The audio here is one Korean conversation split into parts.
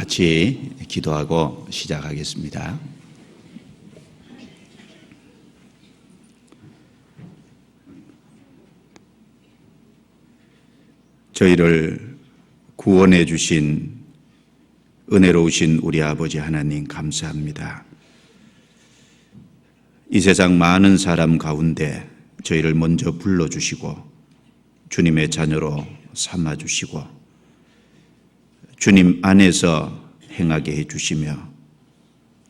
같이 기도하고 시작하겠습니다. 저희를 구원해 주신 은혜로우신 우리 아버지 하나님 감사합니다. 이 세상 많은 사람 가운데 저희를 먼저 불러주시고 주님의 자녀로 삼아주시고 주님 안에서 행하게 해주시며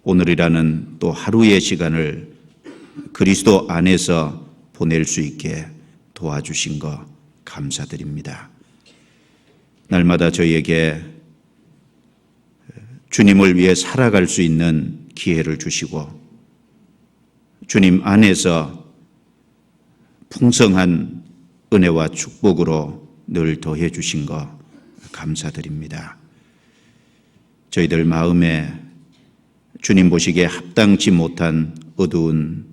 오늘이라는 또 하루의 시간을 그리스도 안에서 보낼 수 있게 도와주신 것 감사드립니다. 날마다 저희에게 주님을 위해 살아갈 수 있는 기회를 주시고 주님 안에서 풍성한 은혜와 축복으로 늘 더해 주신 것 감사드립니다. 저희들 마음에 주님 보시기에 합당치 못한 어두운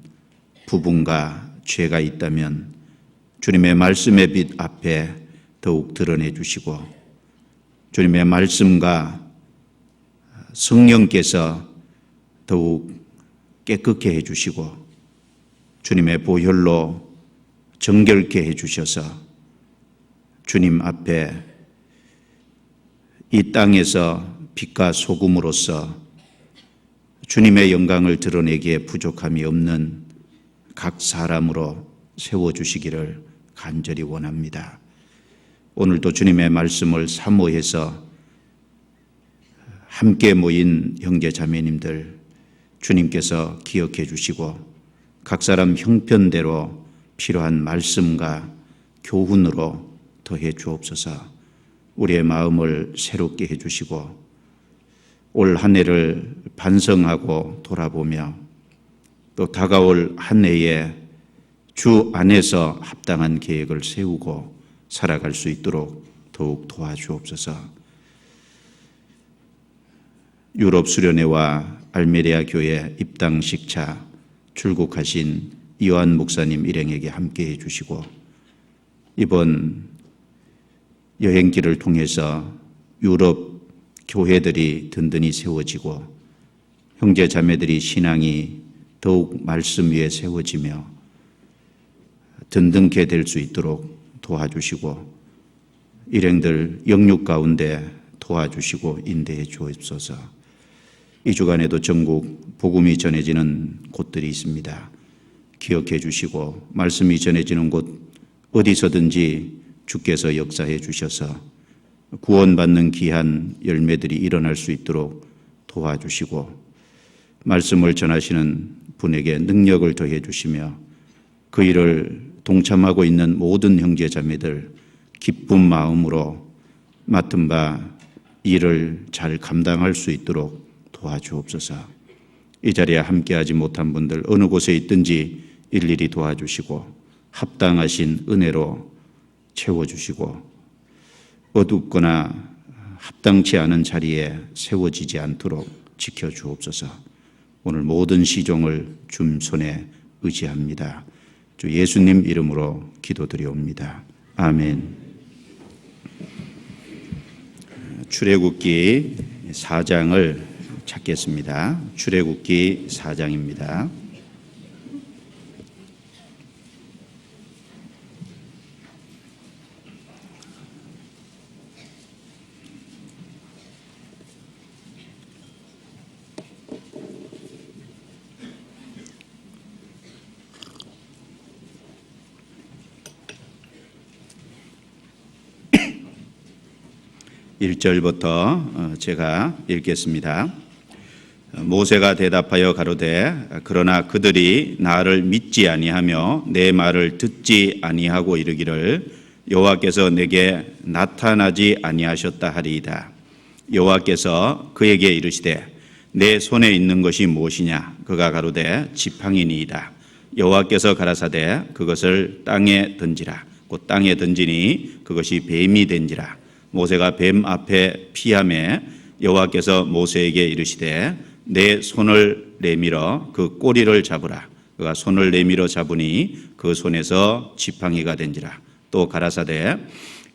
부분과 죄가 있다면 주님의 말씀의 빛 앞에 더욱 드러내 주시고 주님의 말씀과 성령께서 더욱 깨끗게 해주시고 주님의 보혈로 정결케 해주셔서 주님 앞에 이 땅에서 빛과 소금으로서 주님의 영광을 드러내기에 부족함이 없는 각 사람으로 세워주시기를 간절히 원합니다. 오늘도 주님의 말씀을 사모해서 함께 모인 형제 자매님들 주님께서 기억해 주시고 각 사람 형편대로 필요한 말씀과 교훈으로 더해 주옵소서. 우리의 마음을 새롭게 해 주시고 올 한 해를 반성하고 돌아보며 또 다가올 한 해에 주 안에서 합당한 계획을 세우고 살아갈 수 있도록 더욱 도와주옵소서. 유럽 수련회와 알메리아 교회 입당식차 출국하신 이완 목사님 일행에게 함께해 주시고 이번 여행길을 통해서 유럽 교회들이 든든히 세워지고 형제 자매들이 신앙이 더욱 말씀 위에 세워지며 든든케 될 수 있도록 도와주시고 일행들 영육 가운데 도와주시고 인도해 주옵소서. 이 주간에도 전국 복음이 전해지는 곳들이 있습니다. 기억해 주시고 말씀이 전해지는 곳 어디서든지 주께서 역사해 주셔서 구원받는 귀한 열매들이 일어날 수 있도록 도와주시고 말씀을 전하시는 분에게 능력을 더해 주시며 그 일을 동참하고 있는 모든 형제 자매들 기쁜 마음으로 맡은 바 일을 잘 감당할 수 있도록 도와주옵소서. 이 자리에 함께하지 못한 분들 어느 곳에 있든지 일일이 도와주시고 합당하신 은혜로 채워주시고 어둡거나 합당치 않은 자리에 세워지지 않도록 지켜주옵소서. 오늘 모든 시종을 주 손에 의지합니다. 주 예수님 이름으로 기도드리옵니다. 아멘. 출애굽기 4장을 찾겠습니다. 출애굽기 4장입니다. (1절부터) 제가 읽겠습니다. 모세가 대답하여 가로되 그러나 그들이 나를 믿지 아니하며 내 말을 듣지 아니하고 이르기를 여호와께서 내게 나타나지 아니하셨다 하리이다. 여호와께서 그에게 이르시되 내 손에 있는 것이 무엇이냐? 그가 가로되 지팡이니이다. 여호와께서 가라사대 그것을 땅에 던지라. 곧 땅에 던지니 그것이 뱀이 된지라. 모세가 뱀 앞에 피하매 여호와께서 모세에게 이르시되 내 손을 내밀어 그 꼬리를 잡으라. 그가 손을 내밀어 잡으니 그 손에서 지팡이가 된지라. 또 가라사대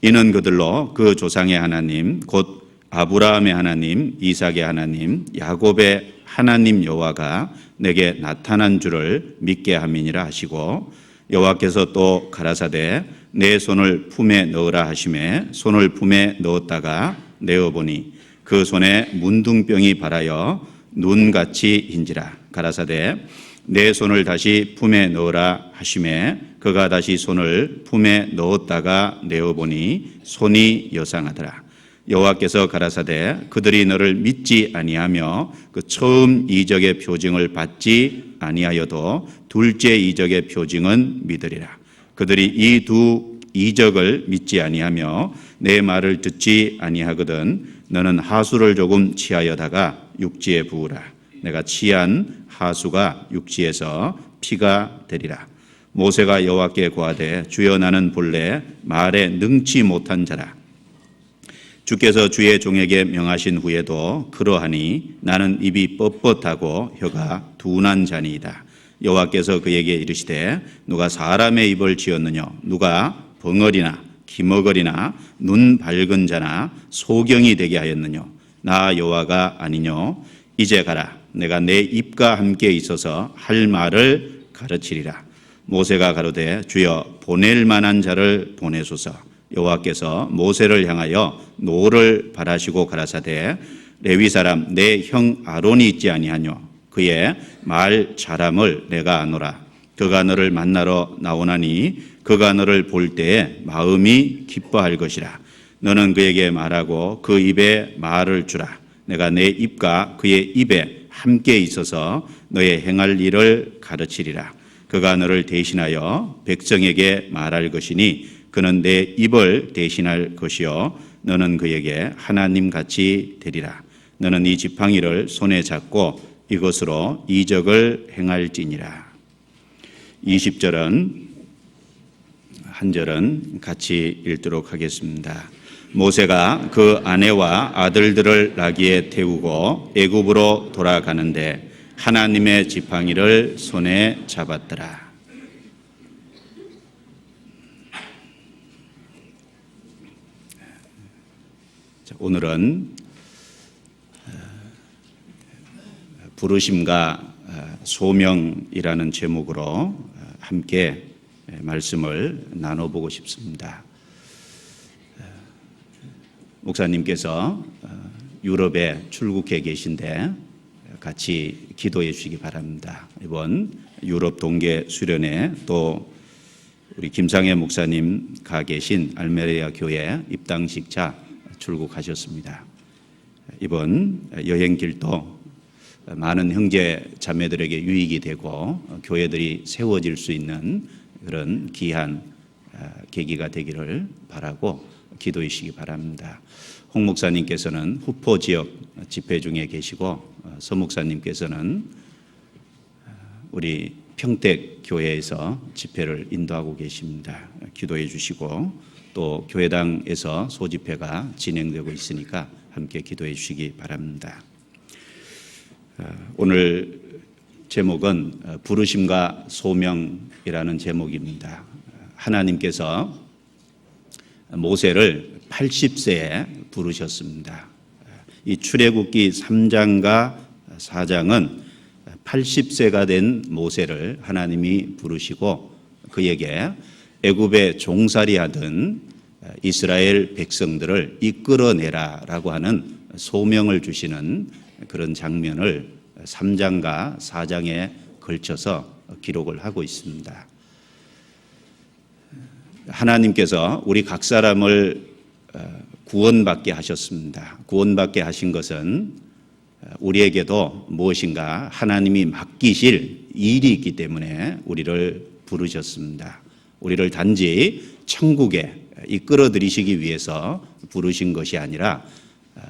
이는 그들로 그 조상의 하나님 곧 아브라함의 하나님, 이삭의 하나님, 야곱의 하나님 여호와가 내게 나타난 줄을 믿게 함이니라 하시고, 여호와께서 또 가라사대 내 손을 품에 넣으라 하시매 손을 품에 넣었다가 내어보니 그 손에 문둥병이 발하여 눈같이 흰지라. 가라사대 내 손을 다시 품에 넣으라 하시매 그가 다시 손을 품에 넣었다가 내어보니 손이 여상하더라. 여호와께서 가라사대 그들이 너를 믿지 아니하며 그 처음 이적의 표징을 받지 아니하여도 둘째 이적의 표징은 믿으리라. 그들이 이 두 이적을 믿지 아니하며 내 말을 듣지 아니하거든 너는 하수를 조금 취하여다가 육지에 부으라. 내가 취한 하수가 육지에서 피가 되리라. 모세가 여호와께 고하되 주여 나는 본래 말에 능치 못한 자라. 주께서 주의 종에게 명하신 후에도 그러하니 나는 입이 뻣뻣하고 혀가 둔한 자니이다. 여호와께서 그에게 이르시되 누가 사람의 입을 지었느냐? 누가 벙어리나 기머거리나 눈 밝은 자나 소경이 되게 하였느냐? 나 여호와가 아니뇨? 이제 가라. 내가 내 입과 함께 있어서 할 말을 가르치리라. 모세가 가로되 주여 보낼 만한 자를 보내소서. 여호와께서 모세를 향하여 노를 바라시고 가라사대 레위 사람 내 형 아론이 있지 아니하뇨? 그의 말 잘함을 내가 아노라. 그가 너를 만나러 나오나니 그가 너를 볼 때에 마음이 기뻐할 것이라. 너는 그에게 말하고 그 입에 말을 주라. 내가 내 입과 그의 입에 함께 있어서 너의 행할 일을 가르치리라. 그가 너를 대신하여 백성에게 말할 것이니 그는 내 입을 대신할 것이요 너는 그에게 하나님같이 되리라. 너는 이 지팡이를 손에 잡고 이것으로 이적을 행할지니라. 20절은 한 절은 같이 읽도록 하겠습니다. 모세가 그 아내와 아들들을 나귀에 태우고 애굽으로 돌아가는데 하나님의 지팡이를 손에 잡았더라. 오늘은 부르심과 소명이라는 제목으로 함께 말씀을 나눠보고 싶습니다. 목사님께서 유럽에 출국해 계신데 같이 기도해 주시기 바랍니다. 이번 유럽 동계 수련회 또 우리 김상혜 목사님 가 계신 알메리아 교회 입당식차 출국하셨습니다. 이번 여행길도 많은 형제 자매들에게 유익이 되고 교회들이 세워질 수 있는 그런 귀한 계기가 되기를 바라고 기도해 주시기 바랍니다. 홍 목사님께서는 후포 지역 집회 중에 계시고 서 목사님께서는 우리 평택 교회에서 집회를 인도하고 계십니다. 기도해 주시고 또 교회당에서 소집회가 진행되고 있으니까 함께 기도해 주시기 바랍니다. 오늘 제목은 부르심과 소명이라는 제목입니다. 하나님께서 모세를 80세에 부르셨습니다. 이 출애굽기 3장과 4장은 80세가 된 모세를 하나님이 부르시고 그에게 애굽에 종살이하던 이스라엘 백성들을 이끌어내라라고 하는 소명을 주시는 그런 장면을 3장과 4장에 걸쳐서 기록을 하고 있습니다. 하나님께서 우리 각 사람을 구원받게 하셨습니다. 구원받게 하신 것은 우리에게도 무엇인가 하나님이 맡기실 일이 있기 때문에 우리를 부르셨습니다. 우리를 단지 천국에 이끌어 들이시기 위해서 부르신 것이 아니라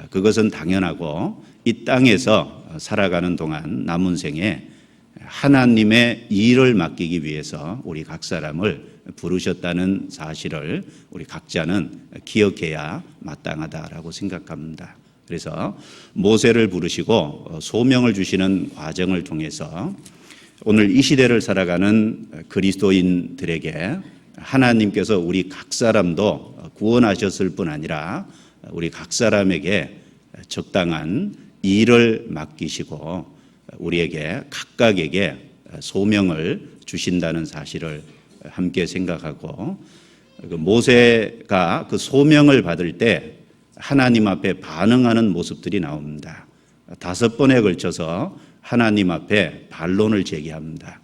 그것은 당연하고 이 땅에서 살아가는 동안 남은 생에 하나님의 일을 맡기기 위해서 우리 각 사람을 부르셨다는 사실을 우리 각자는 기억해야 마땅하다라고 생각합니다. 그래서 모세를 부르시고 소명을 주시는 과정을 통해서 오늘 이 시대를 살아가는 그리스도인들에게 하나님께서 우리 각 사람도 구원하셨을 뿐 아니라 우리 각 사람에게 적당한 일을 맡기시고 우리에게 각각에게 소명을 주신다는 사실을 함께 생각하고, 모세가 그 소명을 받을 때 하나님 앞에 반응하는 모습들이 나옵니다. 5번에 걸쳐서 하나님 앞에 반론을 제기합니다.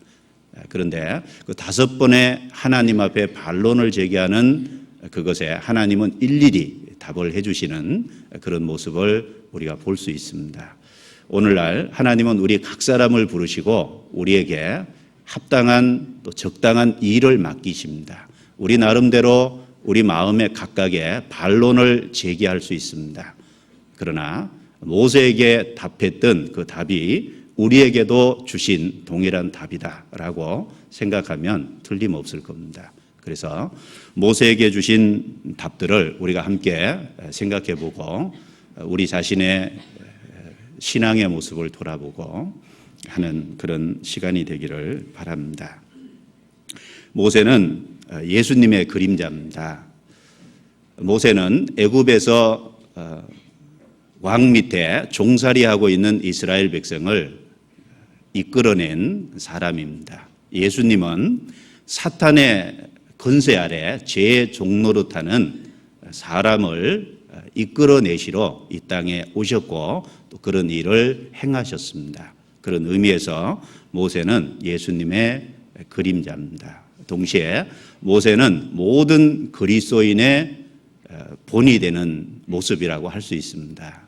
그런데 그 5번의 하나님 앞에 반론을 제기하는 그것에 하나님은 일일이 답을 해주시는 그런 모습을 우리가 볼 수 있습니다. 오늘날 하나님은 우리 각 사람을 부르시고 우리에게 합당한 또 적당한 일을 맡기십니다. 우리 나름대로 우리 마음에 각각의 반론을 제기할 수 있습니다. 그러나 모세에게 답했던 그 답이 우리에게도 주신 동일한 답이다라고 생각하면 틀림없을 겁니다. 그래서 모세에게 주신 답들을 우리가 함께 생각해 보고 우리 자신의 신앙의 모습을 돌아보고 하는 그런 시간이 되기를 바랍니다. 모세는 예수님의 그림자입니다. 모세는 애굽에서 왕 밑에 종살이하고 있는 이스라엘 백성을 이끌어낸 사람입니다. 예수님은 사탄의 권세 아래 제 종노릇하는 사람을 이끌어내시러 이 땅에 오셨고 또 그런 일을 행하셨습니다. 그런 의미에서 모세는 예수님의 그림자입니다. 동시에 모세는 모든 그리스도인의 본이 되는 모습이라고 할 수 있습니다.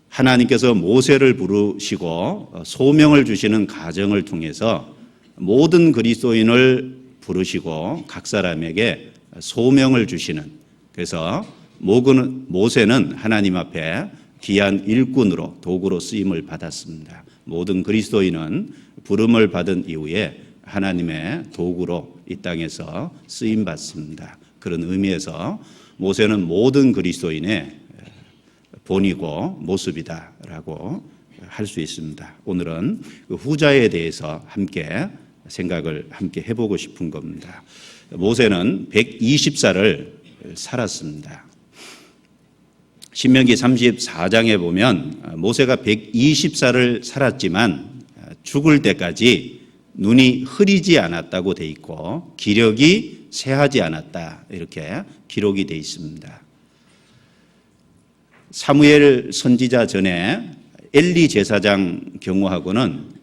하나님께서 모세를 부르시고 소명을 주시는 과정을 통해서 모든 그리스도인을 부르시고 각 사람에게 소명을 주시는, 그래서 모세는 하나님 앞에 귀한 일꾼으로 도구로 쓰임을 받았습니다. 모든 그리스도인은 부름을 받은 이후에 하나님의 도구로 이 땅에서 쓰임 받습니다. 그런 의미에서 모세는 모든 그리스도인의 본이고 모습이다라고 할 수 있습니다. 오늘은 그 후자에 대해서 함께 생각을 함께 해보고 싶은 겁니다. 모세는 120살을 살았습니다. 신명기 34장에 보면 모세가 120살을 살았지만 죽을 때까지 눈이 흐리지 않았다고 돼 있고 기력이 쇠하지 않았다 이렇게 기록이 돼 있습니다. 사무엘 선지자 전에 엘리 제사장 경우하고는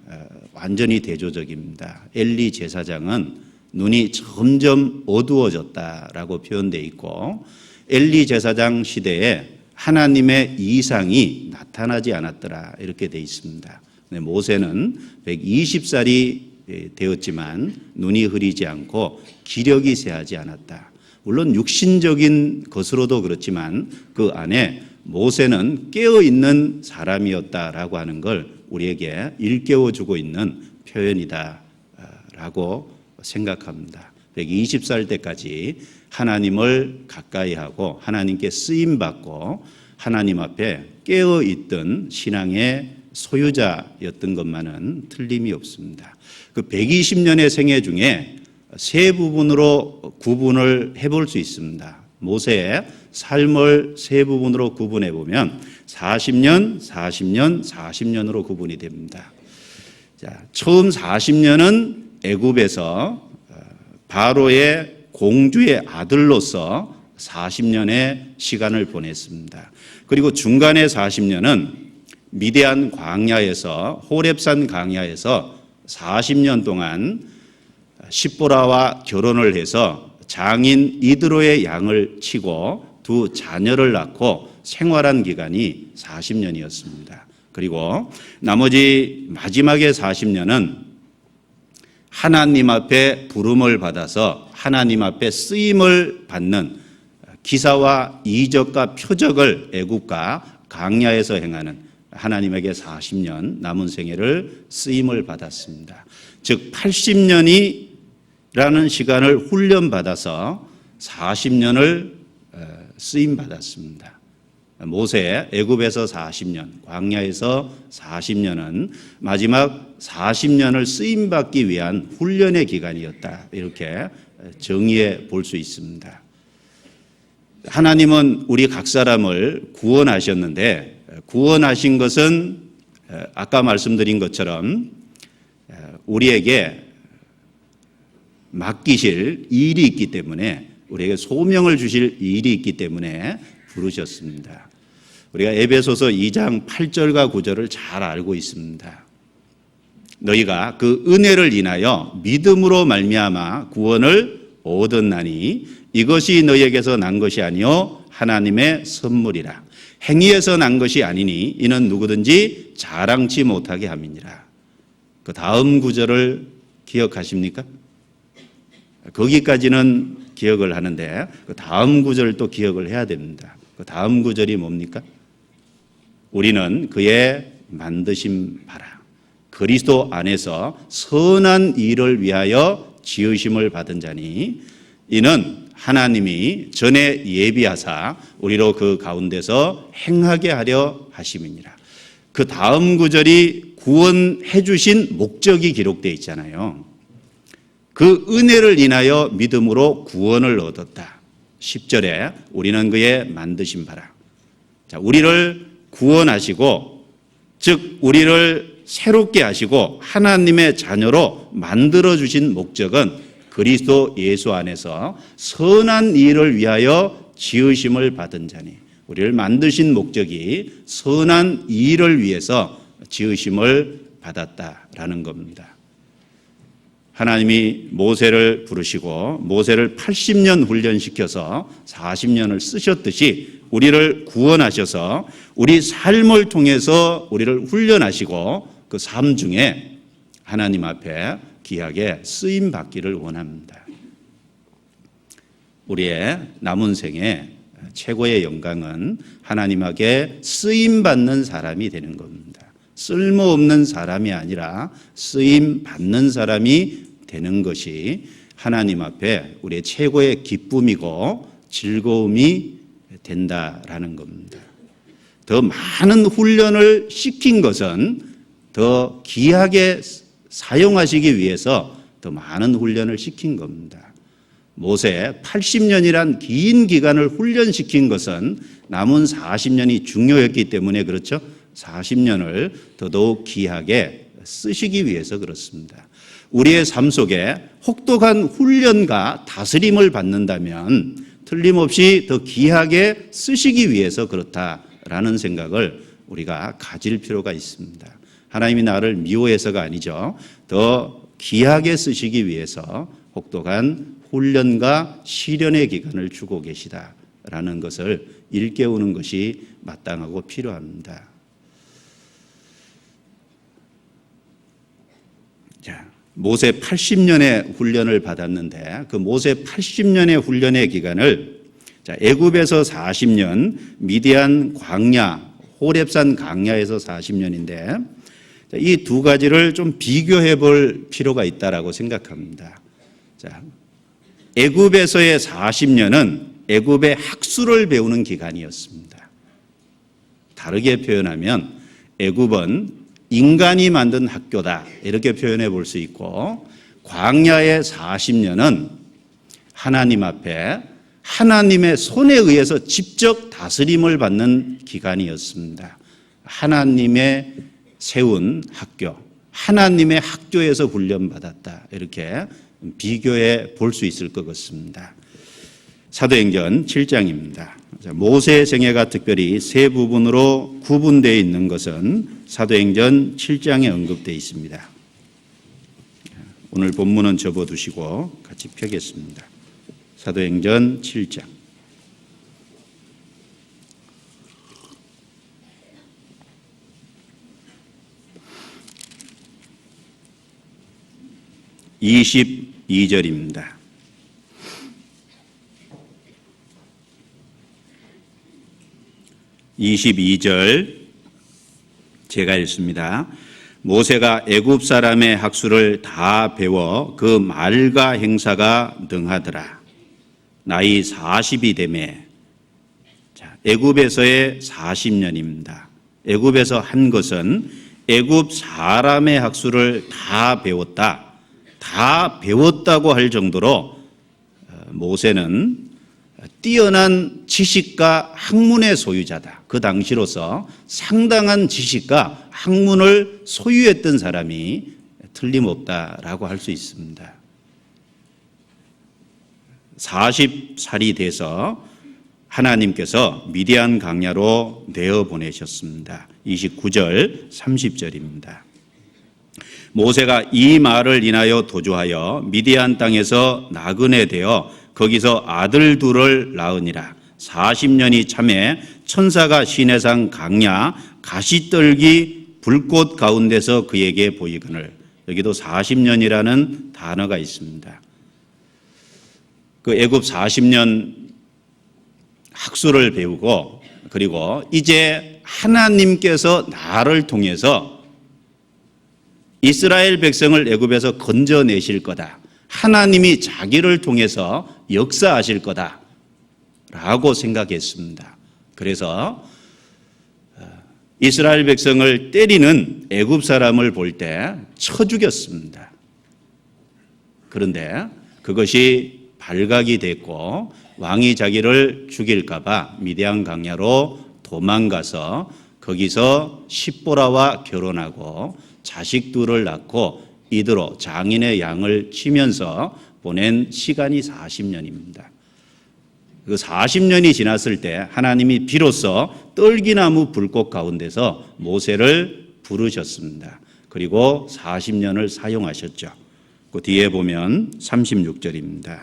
완전히 대조적입니다. 엘리 제사장은 눈이 점점 어두워졌다라고 표현되어 있고 엘리 제사장 시대에 하나님의 이상이 나타나지 않았더라 이렇게 되어 있습니다. 모세는 120살이 되었지만 눈이 흐리지 않고 기력이 쇠하지 않았다. 물론 육신적인 것으로도 그렇지만 그 안에 모세는 깨어있는 사람이었다라고 하는 걸 우리에게 일깨워주고 있는 표현이다라고 생각합니다. 120살 때까지 하나님을 가까이하고 하나님께 쓰임받고 하나님 앞에 깨어있던 신앙의 소유자였던 것만은 틀림이 없습니다. 그 120년의 생애 중에 세 부분으로 구분을 해볼 수 있습니다. 모세의 삶을 세 부분으로 구분해 보면 40년, 40년, 40년으로 구분이 됩니다. 자, 처음 40년은 애굽에서 바로의 공주의 아들로서 40년의 시간을 보냈습니다. 그리고 중간의 40년은 미디안 광야에서 호렙산 광야에서 40년 동안 십보라와 결혼을 해서 장인 이드로의 양을 치고 두 자녀를 낳고 생활한 기간이 40년이었습니다. 그리고 나머지 마지막의 40년은 하나님 앞에 부름을 받아서 하나님 앞에 쓰임을 받는 기사와 이적과 표적을 애굽과 광야에서 행하는 하나님에게 40년 남은 생애를 쓰임을 받았습니다. 즉 80년이라는 시간을 훈련받아서 40년을 쓰임 받았습니다. 모세 애굽에서 40년, 광야에서 40년은 마지막 40년을 쓰임 받기 위한 훈련의 기간이었다. 이렇게 정의해 볼 수 있습니다. 하나님은 우리 각 사람을 구원하셨는데 구원하신 것은 아까 말씀드린 것처럼 우리에게 맡기실 일이 있기 때문에, 우리에게 소명을 주실 일이 있기 때문에 부르셨습니다. 우리가 에베소서 2장 8절과 9절을 잘 알고 있습니다. 너희가 그 은혜를 인하여 믿음으로 말미암아 구원을 얻었나니 이것이 너희에게서 난 것이 아니요 하나님의 선물이라. 행위에서 난 것이 아니니 이는 누구든지 자랑치 못하게 함이니라. 그 다음 구절을 기억하십니까? 거기까지는 기억을 하는데 그 다음 구절을 또 기억을 해야 됩니다. 그 다음 구절이 뭡니까? 우리는 그의 만드신 바라 그리스도 안에서 선한 일을 위하여 지으심을 받은 자니 이는 하나님이 전에 예비하사 우리로 그 가운데서 행하게 하려 하심이니라. 그 다음 구절이 구원해 주신 목적이 기록되어 있잖아요. 그 은혜를 인하여 믿음으로 구원을 얻었다. 10절에 우리는 그의 만드신 바라. 자, 우리를 구원하시고, 즉 우리를 새롭게 하시고 하나님의 자녀로 만들어 주신 목적은 그리스도 예수 안에서 선한 일을 위하여 지으심을 받은 자니, 우리를 만드신 목적이 선한 일을 위해서 지으심을 받았다라는 겁니다. 하나님이 모세를 부르시고 모세를 80년 훈련시켜서 40년을 쓰셨듯이 우리를 구원하셔서 우리 삶을 통해서 우리를 훈련하시고 그 삶 중에 하나님 앞에 귀하게 쓰임 받기를 원합니다. 우리의 남은 생에 최고의 영광은 하나님에게 쓰임 받는 사람이 되는 겁니다. 쓸모없는 사람이 아니라 쓰임 받는 사람이 되는 것이 하나님 앞에 우리의 최고의 기쁨이고 즐거움이 된다라는 겁니다. 더 많은 훈련을 시킨 것은 더 귀하게 사용하시기 위해서 더 많은 훈련을 시킨 겁니다. 모세 80년이란 긴 기간을 훈련시킨 것은 남은 40년이 중요했기 때문에 그렇죠. 40년을 더더욱 귀하게 쓰시기 위해서 그렇습니다. 우리의 삶 속에 혹독한 훈련과 다스림을 받는다면 틀림없이 더 귀하게 쓰시기 위해서 그렇다라는 생각을 우리가 가질 필요가 있습니다. 하나님이 나를 미워해서가 아니죠. 더 귀하게 쓰시기 위해서 혹독한 훈련과 시련의 기간을 주고 계시다라는 것을 일깨우는 것이 마땅하고 필요합니다. 자, 모세 80년의 훈련을 받았는데 그 모세 80년의 훈련의 기간을 애굽에서 40년, 미디안 광야, 호렙산 광야에서 40년인데 이 두 가지를 좀 비교해 볼 필요가 있다라고 생각합니다. 자, 애굽에서의 40년은 애굽의 학술을 배우는 기간이었습니다. 다르게 표현하면 애굽은 인간이 만든 학교다 이렇게 표현해 볼 수 있고, 광야의 40년은 하나님 앞에 하나님의 손에 의해서 직접 다스림을 받는 기간이었습니다. 하나님의 세운 학교, 하나님의 학교에서 훈련받았다 이렇게 비교해 볼 수 있을 것 같습니다. 사도행전 7장입니다. 모세의 생애가 특별히 세 부분으로 구분되어 있는 것은 사도행전 7장에 언급되어 있습니다. 오늘 본문은 접어두시고 같이 펴겠습니다. 사도행전 7장. (22절입니다) 22절 제가 읽습니다. 모세가 애굽 사람의 학술을 다 배워 그 말과 행사가 능하더라. 나이 40이 되매. 애굽에서의 40년입니다. 애굽에서 한 것은 애굽 사람의 학술을 다 배웠다. 다 배웠다고 할 정도로 모세는 뛰어난 지식과 학문의 소유자다. 그 당시로서 상당한 지식과 학문을 소유했던 사람이 틀림없다라고 할 수 있습니다. 40살이 돼서 하나님께서 미디안 광야로 내어보내셨습니다. 29절 30절입니다. 모세가 이 말을 인하여 도주하여 미디안 땅에서 나그네 되어 거기서 아들 둘을 낳으니라. 40년이 참에 천사가 시내산 강야 가시떨기 불꽃 가운데서 그에게 보이거늘. 여기도 40년이라는 단어가 있습니다. 그 애굽 40년 학수를 배우고, 그리고 이제 하나님께서 나를 통해서 이스라엘 백성을 애굽에서 건져내실 거다. 하나님이 자기를 통해서 역사하실 거다 라고 생각했습니다. 그래서 이스라엘 백성을 때리는 애굽 사람을 볼 때 쳐 죽였습니다. 그런데 그것이 발각이 됐고 왕이 자기를 죽일까 봐 미디안 광야로 도망가서 거기서 십보라와 결혼하고 자식 둘을 낳고 이대로 장인의 양을 치면서 보낸 시간이 40년입니다. 그 40년이 지났을 때 하나님이 비로소 떨기나무 불꽃 가운데서 모세를 부르셨습니다. 그리고 40년을 사용하셨죠. 그 뒤에 보면 36절입니다.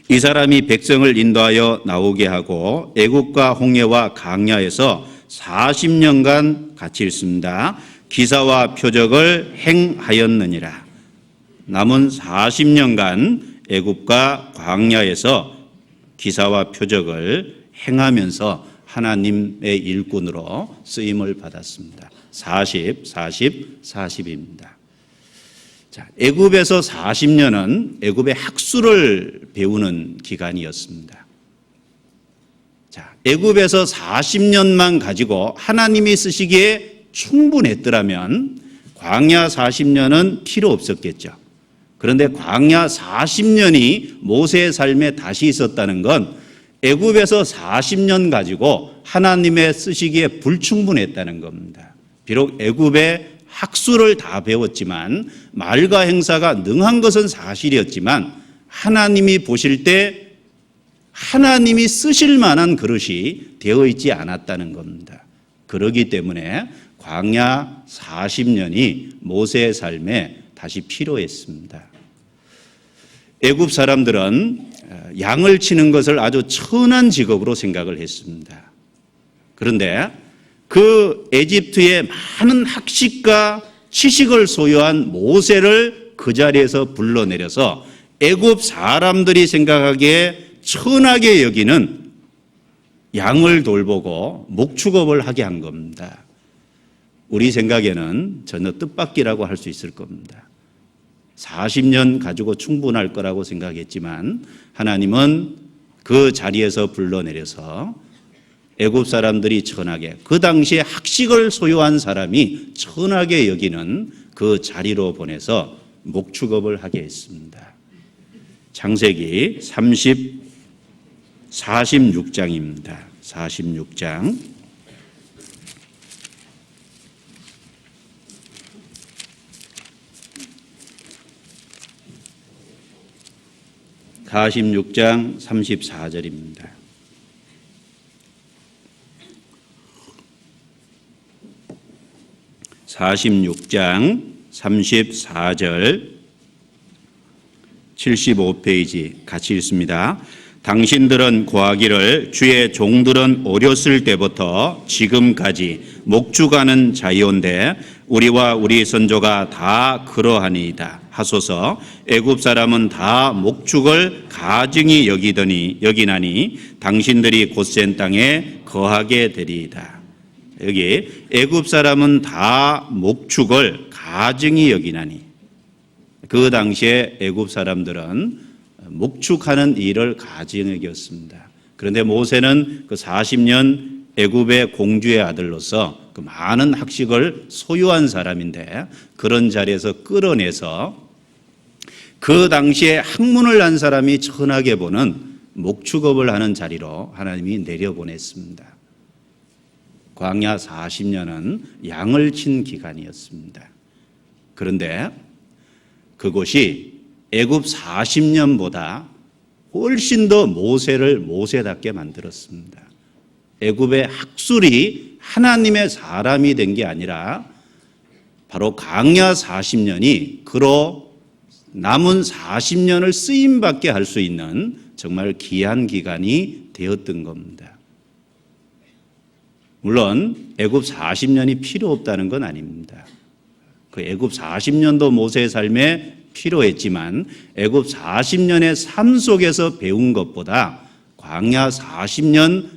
이 사람이 백성을 인도하여 나오게 하고 애국과 홍해와 강야에서 40년간 같이 있습니다. 기사와 표적을 행하였느니라. 남은 40년간 애굽과 광야에서 기사와 표적을 행하면서 하나님의 일꾼으로 쓰임을 받았습니다. 40, 40입니다. 자, 애굽에서 40년은 애굽의 학수를 배우는 기간이었습니다. 자, 애굽에서 40년만 가지고 하나님이 쓰시기에 충분했더라면 광야 40년은 필요 없었겠죠. 그런데 광야 40년이 모세의 삶에 다시 있었다는 건 애굽에서 40년 가지고 하나님의 쓰시기에 불충분했다는 겁니다. 비록 애굽의 학수를 다 배웠지만 말과 행사가 능한 것은 사실이었지만 하나님이 보실 때 하나님이 쓰실 만한 그릇이 되어 있지 않았다는 겁니다. 그러기 때문에 광야 40년이 모세의 삶에 다시 필요했습니다. 애굽 사람들은 양을 치는 것을 아주 천한 직업으로 생각을 했습니다. 그런데 그 에집트의 많은 학식과 지식을 소유한 모세를 그 자리에서 불러내려서 애굽 사람들이 생각하기에 천하게 여기는 양을 돌보고 목축업을 하게 한 겁니다. 우리 생각에는 전혀 뜻밖이라고 할 수 있을 겁니다. 40년 가지고 충분할 거라고 생각했지만 하나님은 그 자리에서 불러내려서 애굽 사람들이 천하게, 그 당시에 학식을 소유한 사람이 천하게 여기는 그 자리로 보내서 목축업을 하게 했습니다. 창세기 46장입니다. 46장. 46장 34절입니다. (46장 34절) 75페이지 같이 읽습니다. 당신들은 고하기를 주의 종들은 어렸을 때부터 지금까지 목축하는 자이온데 우리와 우리 선조가 다 그러하니이다 하소서. 애굽 사람은 다 목축을 가증히 여기나니 당신들이 곧센 땅에 거하게 되리이다. 여기 애굽 사람은 다 목축을 가증히 여기나니, 그 당시에 애굽 사람들은 목축하는 일을 가증히 여겼습니다. 그런데 모세는 그 40년 애굽의 공주의 아들로서 그 많은 학식을 소유한 사람인데 그런 자리에서 끌어내서 그 당시에 학문을 한 사람이 천하게 보는 목축업을 하는 자리로 하나님이 내려보냈습니다. 광야 40년은 양을 친 기간이었습니다. 그런데 그곳이 애굽 40년보다 훨씬 더 모세를 모세답게 만들었습니다. 애굽의 학술이 하나님의 사람이 된 게 아니라 바로 광야 40년이 그로 남은 40년을 쓰임받게 할 수 있는 정말 귀한 기간이 되었던 겁니다. 물론 애굽 40년이 필요 없다는 건 아닙니다. 그 애굽 40년도 모세의 삶에 필요했지만 애굽 40년의 삶 속에서 배운 것보다 광야 40년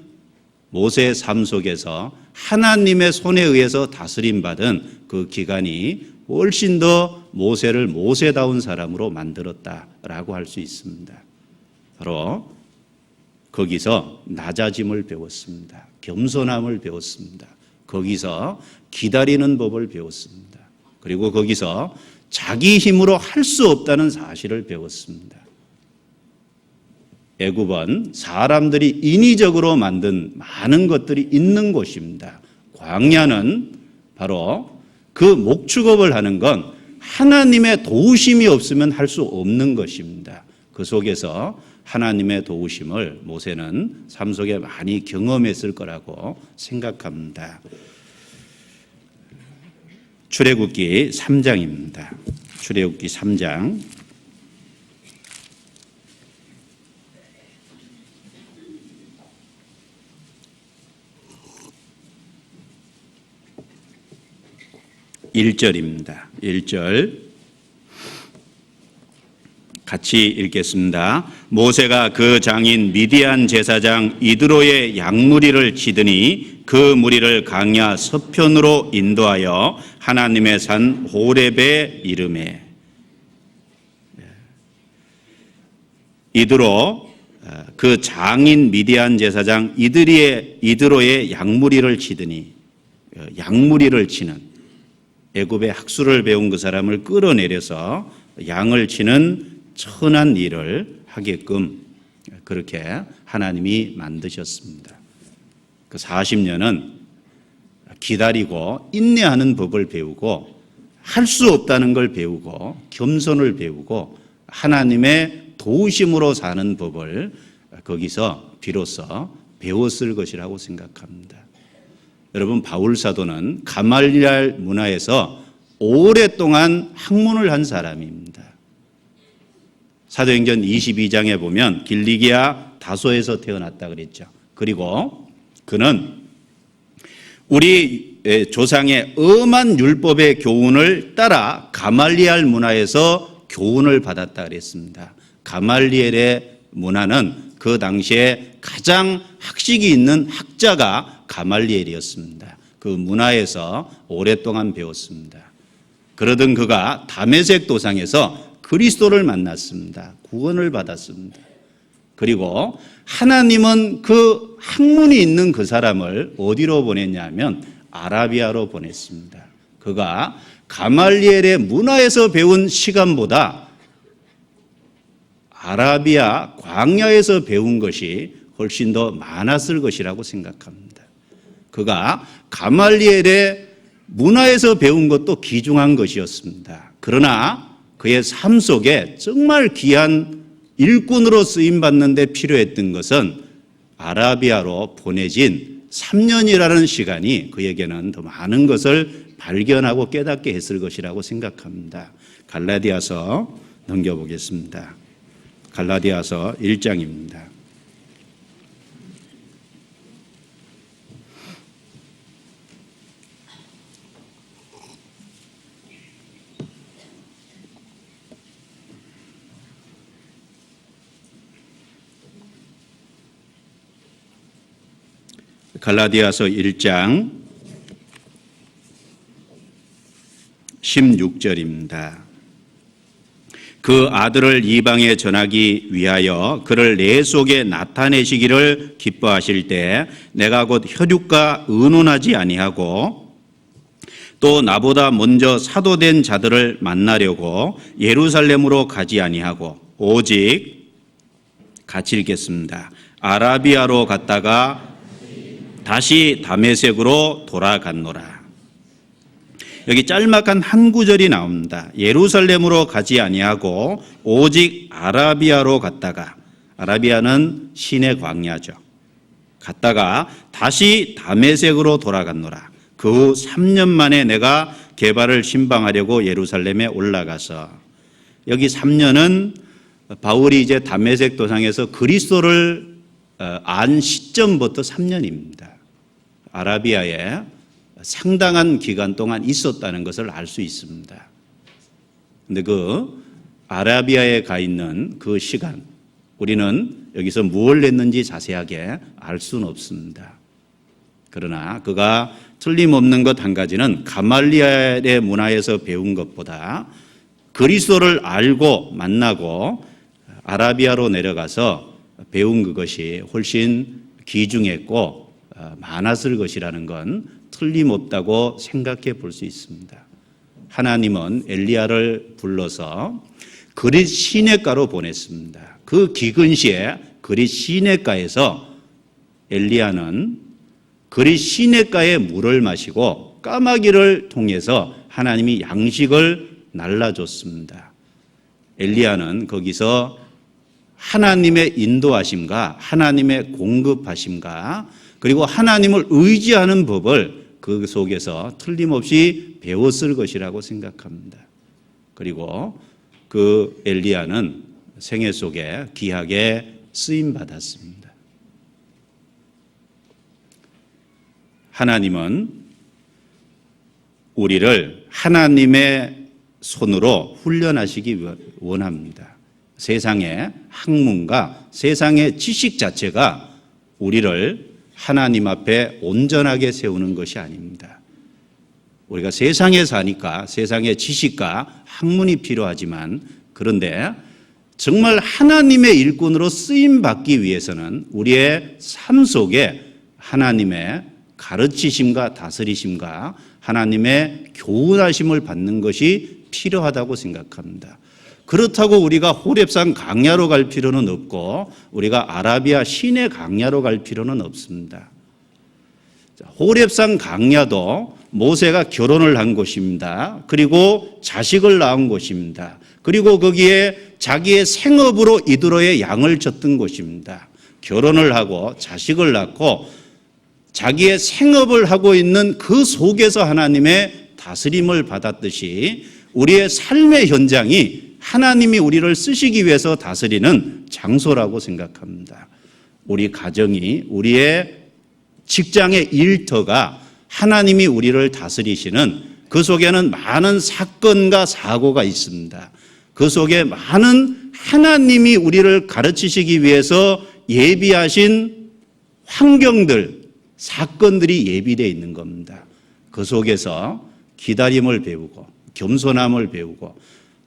모세의 삶 속에서 하나님의 손에 의해서 다스림받은 그 기간이 훨씬 더 모세를 모세다운 사람으로 만들었다라고 할 수 있습니다. 바로 거기서 낮아짐을 배웠습니다. 겸손함을 배웠습니다. 거기서 기다리는 법을 배웠습니다. 그리고 거기서 자기 힘으로 할 수 없다는 사실을 배웠습니다. 애굽은 사람들이 인위적으로 만든 많은 것들이 있는 곳입니다. 광야는 바로 그 목축업을 하는 건 하나님의 도우심이 없으면 할 수 없는 것입니다. 그 속에서 하나님의 도우심을 모세는 삶 속에 많이 경험했을 거라고 생각합니다. 출애굽기 3장입니다. 출애굽기 3장 1절입니다. 1절 같이 읽겠습니다. 모세가 그 장인 미디안 제사장 이드로의 양무리를 치더니 그 무리를 강야 서편으로 인도하여 하나님의 산 호렙에 이르매. 이드로 그 장인 미디안 제사장 이드로의 양무리를 치더니, 양무리를 치는 애굽의 학술을 배운 그 사람을 끌어내려서 양을 치는 천한 일을 하게끔 그렇게 하나님이 만드셨습니다. 그 40년은 기다리고 인내하는 법을 배우고 할 수 없다는 걸 배우고 겸손을 배우고 하나님의 도우심으로 사는 법을 거기서 비로소 배웠을 것이라고 생각합니다. 여러분, 바울 사도는 가말리알 문화에서 오랫동안 학문을 한 사람입니다. 사도행전 22장에 보면 길리기아 다소에서 태어났다 그랬죠. 그리고 그는 우리 조상의 엄한 율법의 교훈을 따라 가말리알 문화에서 교훈을 받았다 그랬습니다. 가말리엘의 문화는 그 당시에 가장 학식이 있는 학자가 가말리엘이었습니다. 그 문화에서 오랫동안 배웠습니다. 그러던 그가 다메섹 도상에서 그리스도를 만났습니다. 구원을 받았습니다. 그리고 하나님은 그 학문이 있는 그 사람을 어디로 보냈냐면 아라비아로 보냈습니다. 그가 가말리엘의 문화에서 배운 시간보다 아라비아 광야에서 배운 것이 훨씬 더 많았을 것이라고 생각합니다. 그가 가말리엘의 문화에서 배운 것도 귀중한 것이었습니다. 그러나 그의 삶 속에 정말 귀한 일꾼으로 쓰임받는 데 필요했던 것은 아라비아로 보내진 3년이라는 시간이 그에게는 더 많은 것을 발견하고 깨닫게 했을 것이라고 생각합니다. 갈라디아서 넘겨보겠습니다. 갈라디아서 1장입니다. 갈라디아서 1장 16절입니다. 그 아들을 이방에 전하기 위하여 그를 내 속에 나타내시기를 기뻐하실 때 내가 곧 혈육과 의논하지 아니하고 또 나보다 먼저 사도된 자들을 만나려고 예루살렘으로 가지 아니하고 오직 같이 읽겠습니다. 아라비아로 갔다가 다시 다메섹으로 돌아갔노라. 여기 짤막한 한 구절이 나옵니다. 예루살렘으로 가지 아니하고 오직 아라비아로 갔다가, 아라비아는 시내 광야죠. 갔다가 다시 다메섹으로 돌아갔노라. 그 후 3년 만에 내가 게바를 신방하려고 예루살렘에 올라가서, 여기 3년은 바울이 이제 다메섹 도상에서 그리스도를 안 시점부터 3년입니다. 아라비아에 상당한 기간 동안 있었다는 것을 알 수 있습니다. 그런데 그 아라비아에 가 있는 그 시간, 우리는 여기서 무엇을 했는지 자세하게 알 수는 없습니다. 그러나 그가 틀림없는 것 한 가지는 가말리엘의 문화에서 배운 것보다 그리스도를 알고 만나고 아라비아로 내려가서 배운 그것이 훨씬 귀중했고 많았을 것이라는 건 틀림없다고 생각해 볼 수 있습니다. 하나님은 엘리야를 불러서 그릿 시내가로 보냈습니다. 그 기근시에 그릿 시내가에서 엘리야는 그릿 시내가의 물을 마시고 까마귀를 통해서 하나님이 양식을 날라줬습니다. 엘리야는 거기서 하나님의 인도하심과 하나님의 공급하심과 그리고 하나님을 의지하는 법을 그 속에서 틀림없이 배웠을 것이라고 생각합니다. 그리고 그 엘리야는 생애 속에 귀하게 쓰임받았습니다. 하나님은 우리를 하나님의 손으로 훈련하시기 원합니다. 세상의 학문과 세상의 지식 자체가 우리를 하나님 앞에 온전하게 세우는 것이 아닙니다. 우리가 세상에 사니까 세상의 지식과 학문이 필요하지만, 그런데 정말 하나님의 일꾼으로 쓰임받기 위해서는 우리의 삶 속에 하나님의 가르치심과 다스리심과 하나님의 교훈하심을 받는 것이 필요하다고 생각합니다. 그렇다고 우리가 호렙산 강야로 갈 필요는 없고 우리가 아라비아 시내 강야로 갈 필요는 없습니다. 호렙산 강야도 모세가 결혼을 한 곳입니다. 그리고 자식을 낳은 곳입니다. 그리고 거기에 자기의 생업으로 이드로의 양을 쳤던 곳입니다. 결혼을 하고 자식을 낳고 자기의 생업을 하고 있는 그 속에서 하나님의 다스림을 받았듯이 우리의 삶의 현장이 하나님이 우리를 쓰시기 위해서 다스리는 장소라고 생각합니다. 우리 가정이, 우리의 직장의 일터가 하나님이 우리를 다스리시는, 그 속에는 많은 사건과 사고가 있습니다. 그 속에 많은 하나님이 우리를 가르치시기 위해서 예비하신 환경들, 사건들이 예비되어 있는 겁니다. 그 속에서 기다림을 배우고 겸손함을 배우고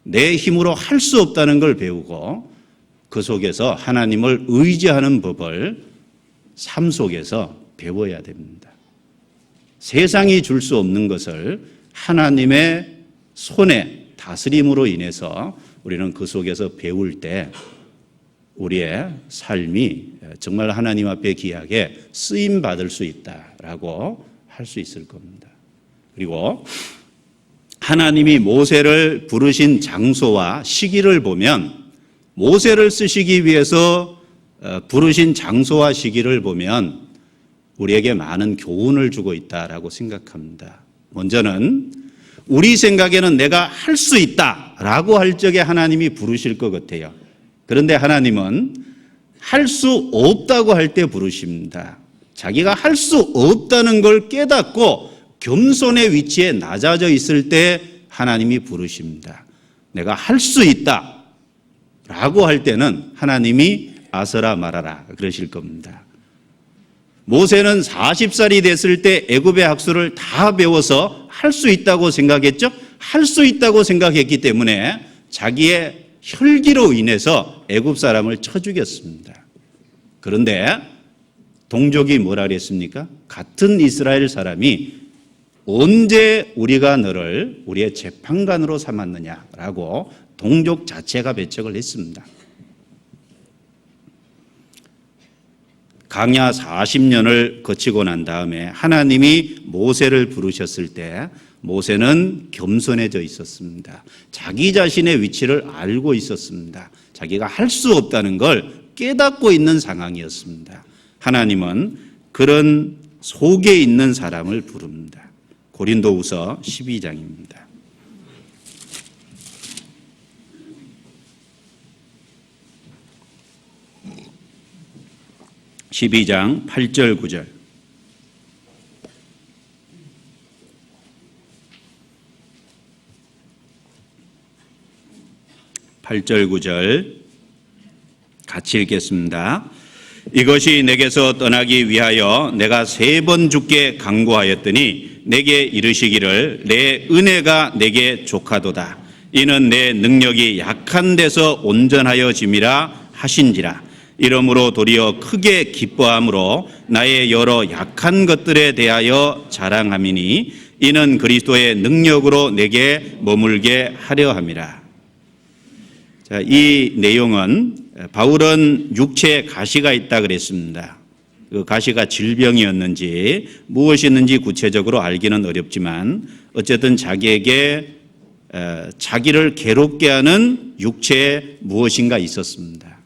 내 힘으로 할 수 없다는 걸 배우고 그 속에서 하나님을 의지하는 법을 삶 속에서 배워야 됩니다. 세상이 줄 수 없는 것을 하나님의 손에 다스림으로 인해서 우리는 그 속에서 배울 때 우리의 삶이 정말 하나님 앞에 귀하게 쓰임받을 수 있다라고 할 수 있을 겁니다. 그리고 하나님이 모세를 부르신 장소와 시기를 보면, 모세를 쓰시기 위해서 부르신 장소와 시기를 보면 우리에게 많은 교훈을 주고 있다라고 생각합니다. 먼저는 우리 생각에는 내가 할 수 있다라고 할 적에 하나님이 부르실 것 같아요. 그런데 하나님은 할 수 없다고 할 때 부르십니다. 자기가 할 수 없다는 걸 깨닫고 겸손의 위치에 낮아져 있을 때 하나님이 부르십니다. 내가 할 수 있다 라고 할 때는 하나님이 아서라 말아라 그러실 겁니다. 모세는 40살이 됐을 때 애굽의 학술을 다 배워서 할 수 있다고 생각했죠. 할 수 있다고 생각했기 때문에 자기의 혈기로 인해서 애굽 사람을 쳐 죽였습니다. 그런데 동족이 뭐라 그랬습니까? 같은 이스라엘 사람이 언제 우리가 너를 우리의 재판관으로 삼았느냐라고 동족 자체가 배척을 했습니다. 광야 40년을 거치고 난 다음에 하나님이 모세를 부르셨을 때 모세는 겸손해져 있었습니다. 자기 자신의 위치를 알고 있었습니다. 자기가 할 수 없다는 걸 깨닫고 있는 상황이었습니다. 하나님은 그런 속에 있는 사람을 부릅니다. 고린도후서 12장입니다. 12장 8절 9절. 8절 9절 같이 읽겠습니다. 이것이 내게서 떠나기 위하여 내가 3번 주께 간구하였더니 내게 이르시기를 내 은혜가 내게 족하도다. 이는 내 능력이 약한 데서 온전하여짐이라 하신지라. 이러므로 도리어 크게 기뻐함으로 나의 여러 약한 것들에 대하여 자랑함이니 이는 그리스도의 능력으로 내게 머물게 하려 함이라. 자, 이 내용은 바울은 육체에 가시가 있다 그랬습니다. 그 가시가 질병이었는지 무엇이었는지 구체적으로 알기는 어렵지만 어쨌든 자기에게 자기를 괴롭게 하는 육체에 무엇인가 있었습니다.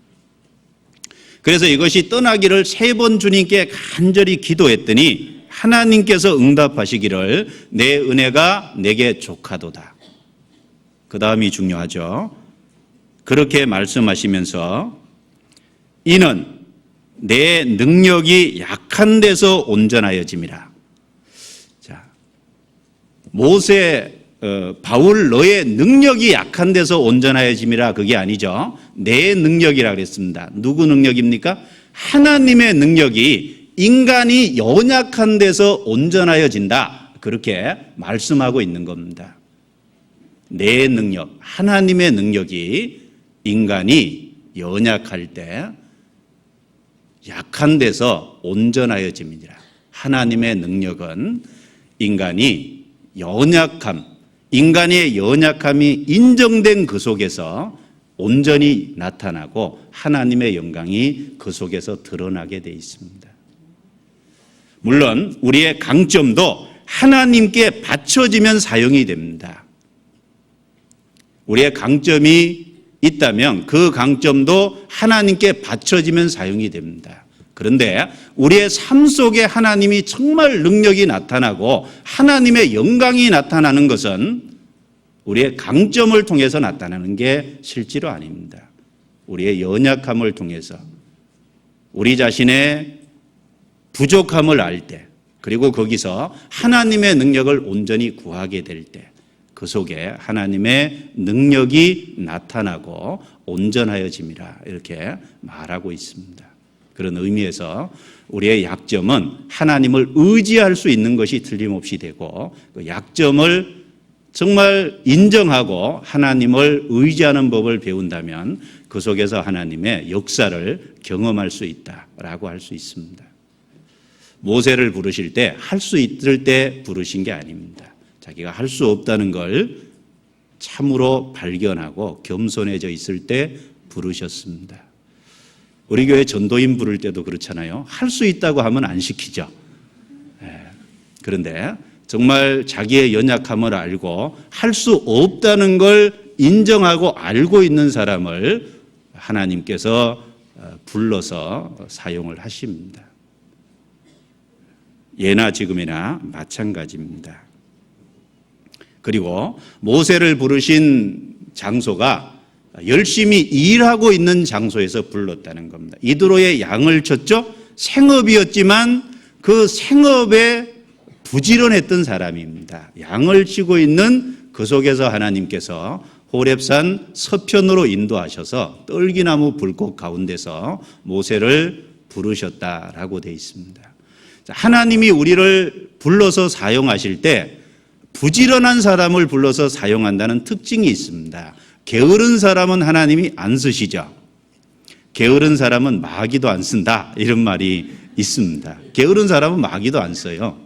그래서 이것이 떠나기를 3번 주님께 간절히 기도했더니 하나님께서 응답하시기를 내 은혜가 내게 족하도다. 그 다음이 중요하죠. 그렇게 말씀하시면서 이는 내 능력이 약한 데서 온전하여짐이라. 자, 모세, 바울 너의 능력이 약한 데서 온전하여짐이라 그게 아니죠. 내 능력이라 그랬습니다. 누구 능력입니까? 하나님의 능력이 인간이 연약한 데서 온전하여진다. 그렇게 말씀하고 있는 겁니다. 내 능력, 하나님의 능력이 인간이 연약할 때 약한 데서 온전하여짐이니라. 하나님의 능력은 인간이 인간의 연약함이 인정된 그 속에서 온전히 나타나고 하나님의 영광이 그 속에서 드러나게 돼 있습니다. 물론 우리의 강점도 하나님께 바쳐지면 사용이 됩니다. 우리의 강점이 있다면 그 강점도 하나님께 바쳐지면 사용이 됩니다. 그런데 우리의 삶 속에 하나님이 정말 능력이 나타나고 하나님의 영광이 나타나는 것은 우리의 강점을 통해서 나타나는 게 실제로 아닙니다. 우리의 연약함을 통해서 우리 자신의 부족함을 알 때, 그리고 거기서 하나님의 능력을 온전히 구하게 될 때, 그 속에 하나님의 능력이 나타나고 온전하여짐이라 이렇게 말하고 있습니다. 그런 의미에서 우리의 약점은 하나님을 의지할 수 있는 것이 틀림없이 되고 그 약점을 정말 인정하고 하나님을 의지하는 법을 배운다면 그 속에서 하나님의 역사를 경험할 수 있다라고 할 수 있습니다. 모세를 부르실 때 할 수 있을 때 부르신 게 아닙니다. 자기가 할 수 없다는 걸 참으로 발견하고 겸손해져 있을 때 부르셨습니다. 우리 교회 전도인 부를 때도 그렇잖아요. 할 수 있다고 하면 안 시키죠. 그런데 정말 자기의 연약함을 알고 할 수 없다는 걸 인정하고 알고 있는 사람을 하나님께서 불러서 사용을 하십니다. 예나 지금이나 마찬가지입니다. 그리고 모세를 부르신 장소가 열심히 일하고 있는 장소에서 불렀다는 겁니다. 이드로의 양을 쳤죠. 생업이었지만 그 생업에 부지런했던 사람입니다. 양을 치고 있는 그 속에서 하나님께서 호렙산 서편으로 인도하셔서 떨기나무 불꽃 가운데서 모세를 부르셨다라고 되어 있습니다. 하나님이 우리를 불러서 사용하실 때 부지런한 사람을 불러서 사용한다는 특징이 있습니다. 게으른 사람은 하나님이 안 쓰시죠. 게으른 사람은 마귀도 안 쓴다 이런 말이 있습니다. 게으른 사람은 마귀도 안 써요.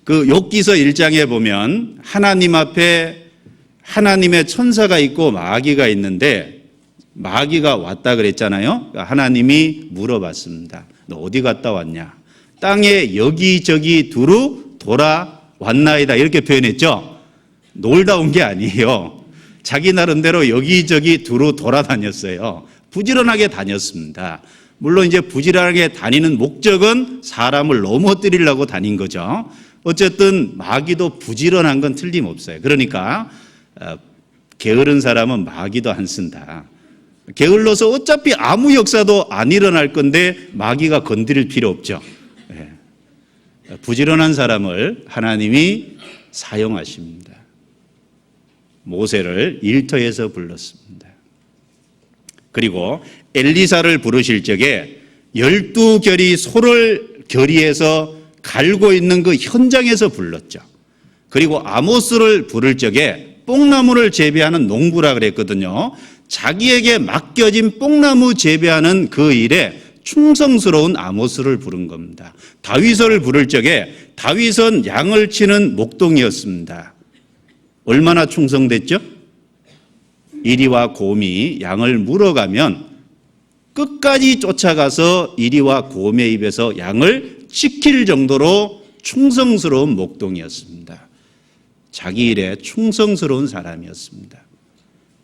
그 욥기서 1장에 보면 하나님 앞에 하나님의 천사가 있고 마귀가 있는데 마귀가 왔다 그랬잖아요. 하나님이 물어봤습니다. 너 어디 갔다 왔냐? 땅에 여기저기 두루 돌아왔나이다 이렇게 표현했죠. 놀다 온 게 아니에요. 자기 나름대로 여기저기 두루 돌아다녔어요. 부지런하게 다녔습니다. 물론 이제 부지런하게 다니는 목적은 사람을 넘어뜨리려고 다닌 거죠. 어쨌든 마귀도 부지런한 건 틀림없어요. 그러니까 게으른 사람은 마귀도 안 쓴다. 게을러서 어차피 아무 역사도 안 일어날 건데 마귀가 건드릴 필요 없죠. 부지런한 사람을 하나님이 사용하십니다. 모세를 일터에서 불렀습니다. 그리고 엘리사를 부르실 적에 12결이 소를 결의해서 갈고 있는 그 현장에서 불렀죠. 그리고 아모스를 부를 적에 뽕나무를 재배하는 농부라 그랬거든요. 자기에게 맡겨진 뽕나무 재배하는 그 일에 충성스러운 아모스를 부른 겁니다. 다윗을 부를 적에 다윗은 양을 치는 목동이었습니다. 얼마나 충성됐죠? 이리와 곰이 양을 물어가면 끝까지 쫓아가서 이리와 곰의 입에서 양을 지킬 정도로 충성스러운 목동이었습니다. 자기 일에 충성스러운 사람이었습니다.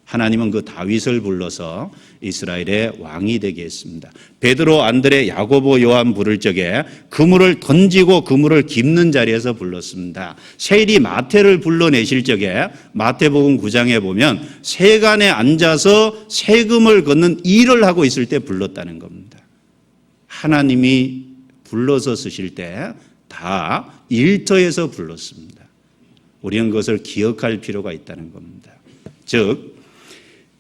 하나님은 그 다윗을 불러서 이스라엘의 왕이 되게 했습니다. 베드로, 안드레, 야고보, 요한 부를 적에 그물을 던지고 그물을 깁는 자리에서 불렀습니다. 세리 마태를 불러내실 적에 마태복음 9장에 보면 세간에 앉아서 세금을 걷는 일을 하고 있을 때 불렀다는 겁니다. 하나님이 불러서 쓰실 때 다 일터에서 불렀습니다. 우리는 그것을 기억할 필요가 있다는 겁니다. 즉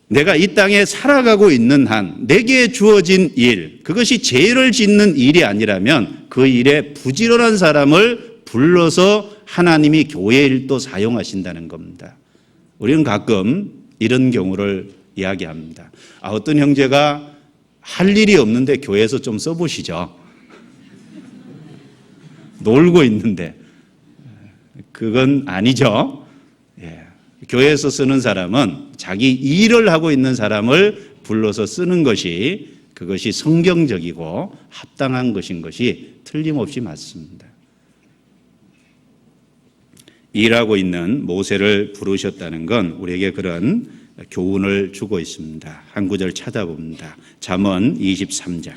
내가 이 땅에 살아가고 있는 한 내게 주어진 일, 그것이 죄를 짓는 일이 아니라면 그 일에 부지런한 사람을 불러서 하나님이 교회 일도 사용하신다는 겁니다. 우리는 가끔 이런 경우를 이야기합니다. 어떤 형제가 할 일이 없는데 교회에서 좀 써보시죠. 놀고 있는데. 그건 아니죠. 교회에서 쓰는 사람은 자기 일을 하고 있는 사람을 불러서 쓰는 것이 그것이 성경적이고 합당한 것인 것이 틀림없이 맞습니다. 일하고 있는 모세를 부르셨다는 건 우리에게 그런 교훈을 주고 있습니다. 한 구절 찾아봅니다. 잠언 23장.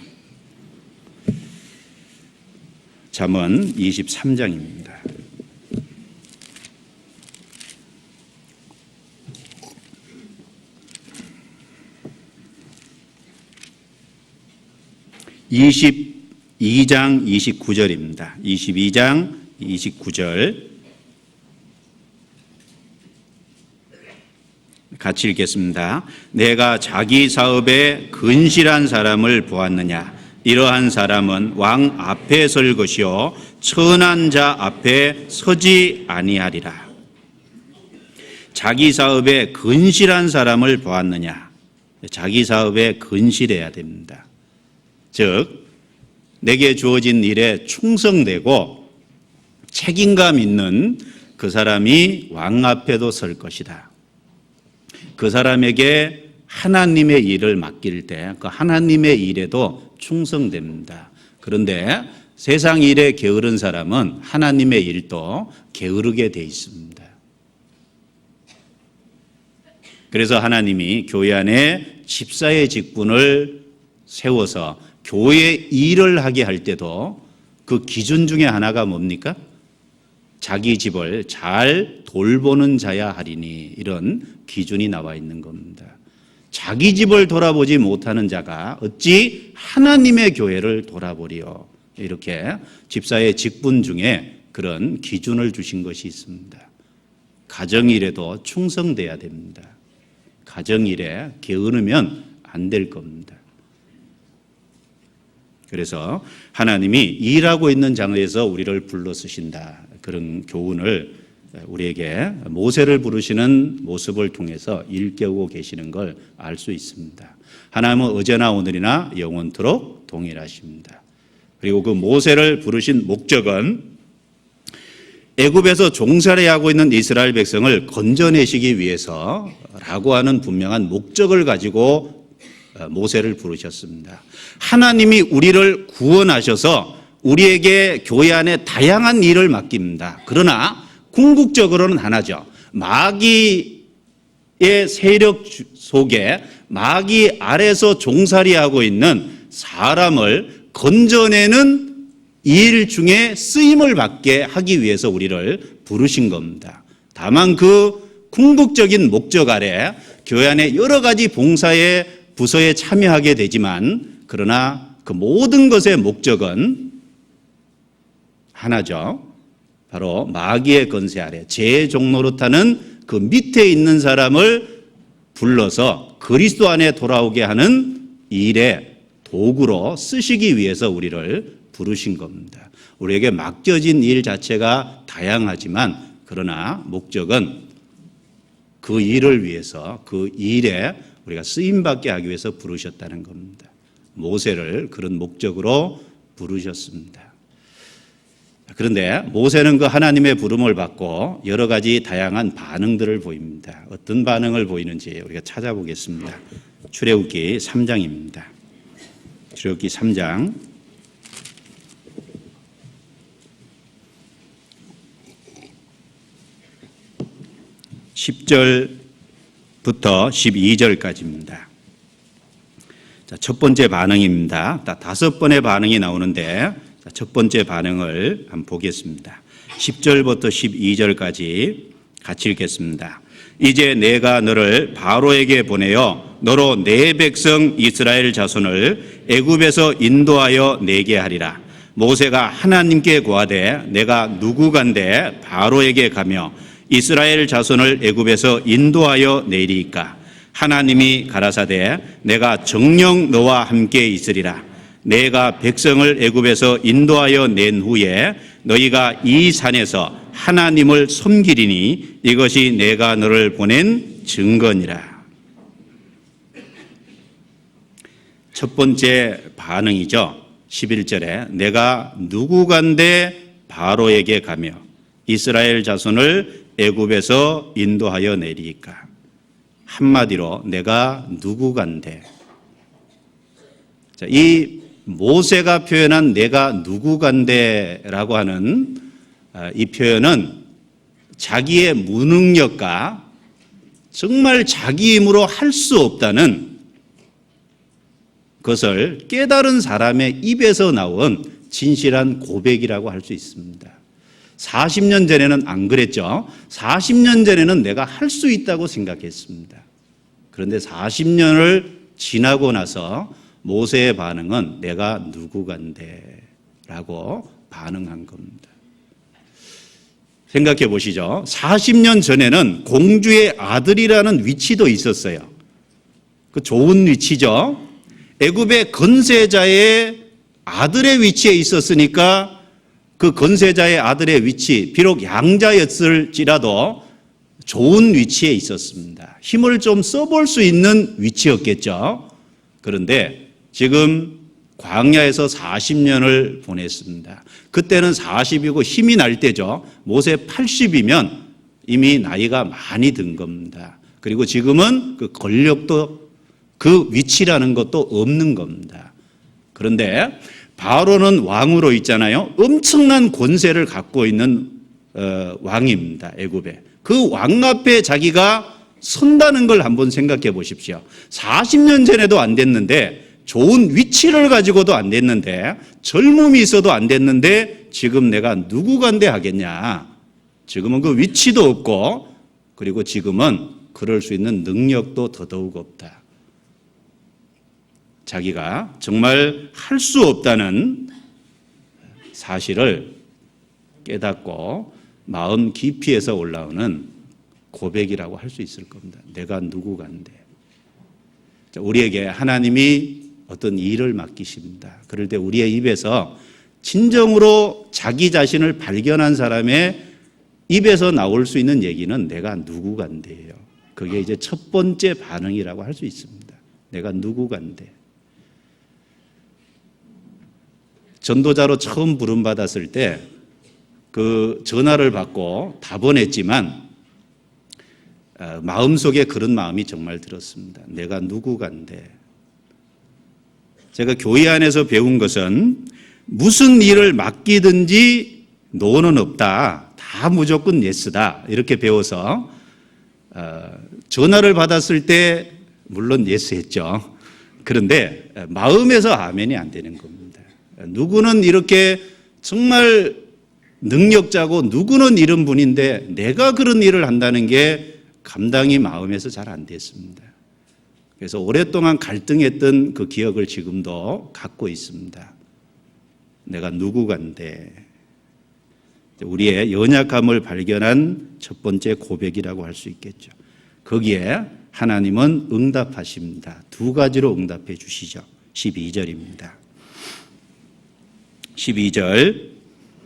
잠언 23장입니다. (22장) 29절입니다. 22장 29절 같이 읽겠습니다. 내가 자기 사업에 근실한 사람을 보았느냐? 이러한 사람은 왕 앞에 설 것이요 천한 자 앞에 서지 아니하리라. 자기 사업에 근실한 사람을 보았느냐? 자기 사업에 근실해야 됩니다. 즉 내게 주어진 일에 충성되고 책임감 있는 그 사람이 왕 앞에도 설 것이다. 그 사람에게 하나님의 일을 맡길 때 그 하나님의 일에도 충성됩니다. 그런데 세상 일에 게으른 사람은 하나님의 일도 게으르게 돼 있습니다. 그래서 하나님이 교회 안에 집사의 직분을 세워서 교회 일을 하게 할 때도 그 기준 중에 하나가 뭡니까? 자기 집을 잘 돌보는 자야 하리니, 이런 기준이 나와 있는 겁니다. 자기 집을 돌아보지 못하는 자가 어찌 하나님의 교회를 돌아보리요. 이렇게 집사의 직분 중에 그런 기준을 주신 것이 있습니다. 가정일에도 충성돼야 됩니다. 가정일에 게으르면 안 될 겁니다. 그래서 하나님이 일하고 있는 장소에서 우리를 불러 쓰신다. 그런 교훈을 우리에게 모세를 부르시는 모습을 통해서 일깨우고 계시는 걸 알 수 있습니다. 하나님은 어제나 오늘이나 영원토록 동일하십니다. 그리고 그 모세를 부르신 목적은 애굽에서 종살이 하고 있는 이스라엘 백성을 건져내시기 위해서라고 하는 분명한 목적을 가지고 모세를 부르셨습니다. 하나님이 우리를 구원하셔서 우리에게 교회 안에 다양한 일을 맡깁니다. 그러나 궁극적으로는 하나죠. 마귀의 세력 속에 마귀 아래서 종살이하고 있는 사람을 건져내는 일 중에 쓰임을 받게 하기 위해서 우리를 부르신 겁니다. 다만 그 궁극적인 목적 아래 교회 안에 여러 가지 봉사의 부서에 참여하게 되지만, 그러나 그 모든 것의 목적은 하나죠. 바로 마귀의 건세 아래 제 종노릇하는 그 밑에 있는 사람을 불러서 그리스도 안에 돌아오게 하는 일의 도구로 쓰시기 위해서 우리를 부르신 겁니다. 우리에게 맡겨진 일 자체가 다양하지만, 그러나 목적은 그 일을 위해서, 그 일에 우리가 쓰임받게 하기 위해서 부르셨다는 겁니다. 모세를 그런 목적으로 부르셨습니다. 그런데 모세는 그 하나님의 부름을 받고 여러 가지 다양한 반응들을 보입니다. 어떤 반응을 보이는지 우리가 찾아보겠습니다. 출애굽기 3장입니다. 출애굽기 3장 10절부터 12절까지입니다. 자, 첫 번째 반응입니다. 다섯 번의 반응이 나오는데 첫 번째 반응을 한번 보겠습니다. 10절부터 12절까지 같이 읽겠습니다. 이제 내가 너를 바로에게 보내어 너로 내 백성 이스라엘 자손을 애굽에서 인도하여 내게 하리라. 모세가 하나님께 고하되 내가 누구간데 바로에게 가며 이스라엘 자손을 애굽에서 인도하여 내리이까. 하나님이 가라사대 내가 정녕 너와 함께 있으리라. 내가 백성을 애굽에서 인도하여 낸 후에 너희가 이 산에서 하나님을 섬기리니 이것이 내가 너를 보낸 증거니라. 첫 번째 반응이죠. 11절에 내가 누구간데 바로에게 가며 이스라엘 자손을 애굽에서 인도하여 내리이까. 한마디로 내가 누구간데. 자, 이 모세가 표현한 내가 누구간데라고 하는 이 표현은 자기의 무능력과 정말 자기 힘으로 할 수 없다는 것을 깨달은 사람의 입에서 나온 진실한 고백이라고 할 수 있습니다. 40년 전에는 안 그랬죠. 40년 전에는 내가 할 수 있다고 생각했습니다. 그런데 40년을 지나고 나서 모세의 반응은 내가 누구간데 라고 반응한 겁니다. 생각해 보시죠. 40년 전에는 공주의 아들이라는 위치도 있었어요. 그 좋은 위치죠. 애굽의 건세자의 아들의 위치에 있었으니까 그 건세자의 아들의 위치, 비록 양자였을지라도 좋은 위치에 있었습니다. 힘을 좀 써볼 수 있는 위치였겠죠. 그런데 지금 광야에서 40년을 보냈습니다. 그때는 40이고 힘이 날 때죠. 모세 80이면 이미 나이가 많이 든 겁니다. 그리고 지금은 그 권력도 그 위치라는 것도 없는 겁니다. 그런데 바로는 왕으로 있잖아요. 엄청난 권세를 갖고 있는 왕입니다. 애굽에. 그 왕 앞에 자기가 선다는 걸 한번 생각해 보십시오. 40년 전에도 안 됐는데, 좋은 위치를 가지고도 안 됐는데, 젊음이 있어도 안 됐는데 지금 내가 누구간데 하겠냐. 지금은 그 위치도 없고, 그리고 지금은 그럴 수 있는 능력도 더더욱 없다. 자기가 정말 할 수 없다는 사실을 깨닫고 마음 깊이에서 올라오는 고백이라고 할 수 있을 겁니다. 내가 누구간데. 우리에게 하나님이 어떤 일을 맡기십니다. 그럴 때 우리의 입에서 진정으로 자기 자신을 발견한 사람의 입에서 나올 수 있는 얘기는 내가 누구간데예요. 그게 이제 첫 번째 반응이라고 할 수 있습니다. 내가 누구간데. 전도자로 처음 부름받았을 때 그 전화를 받고 다 보냈지만 마음속에 그런 마음이 정말 들었습니다. 내가 누구간데. 제가 교회 안에서 배운 것은 무슨 일을 맡기든지 노는 없다. 다 무조건 예스다. 이렇게 배워서 전화를 받았을 때 물론 예스했죠. 그런데 마음에서 아멘이 안 되는 겁니다. 누구는 이렇게 정말 능력자고 누구는 이런 분인데 내가 그런 일을 한다는 게 감당이 마음에서 잘 안 됐습니다. 그래서 오랫동안 갈등했던 그 기억을 지금도 갖고 있습니다. 내가 누구간데. 우리의 연약함을 발견한 첫 번째 고백이라고 할 수 있겠죠. 거기에 하나님은 응답하십니다. 두 가지로 응답해 주시죠. 12절입니다. 12절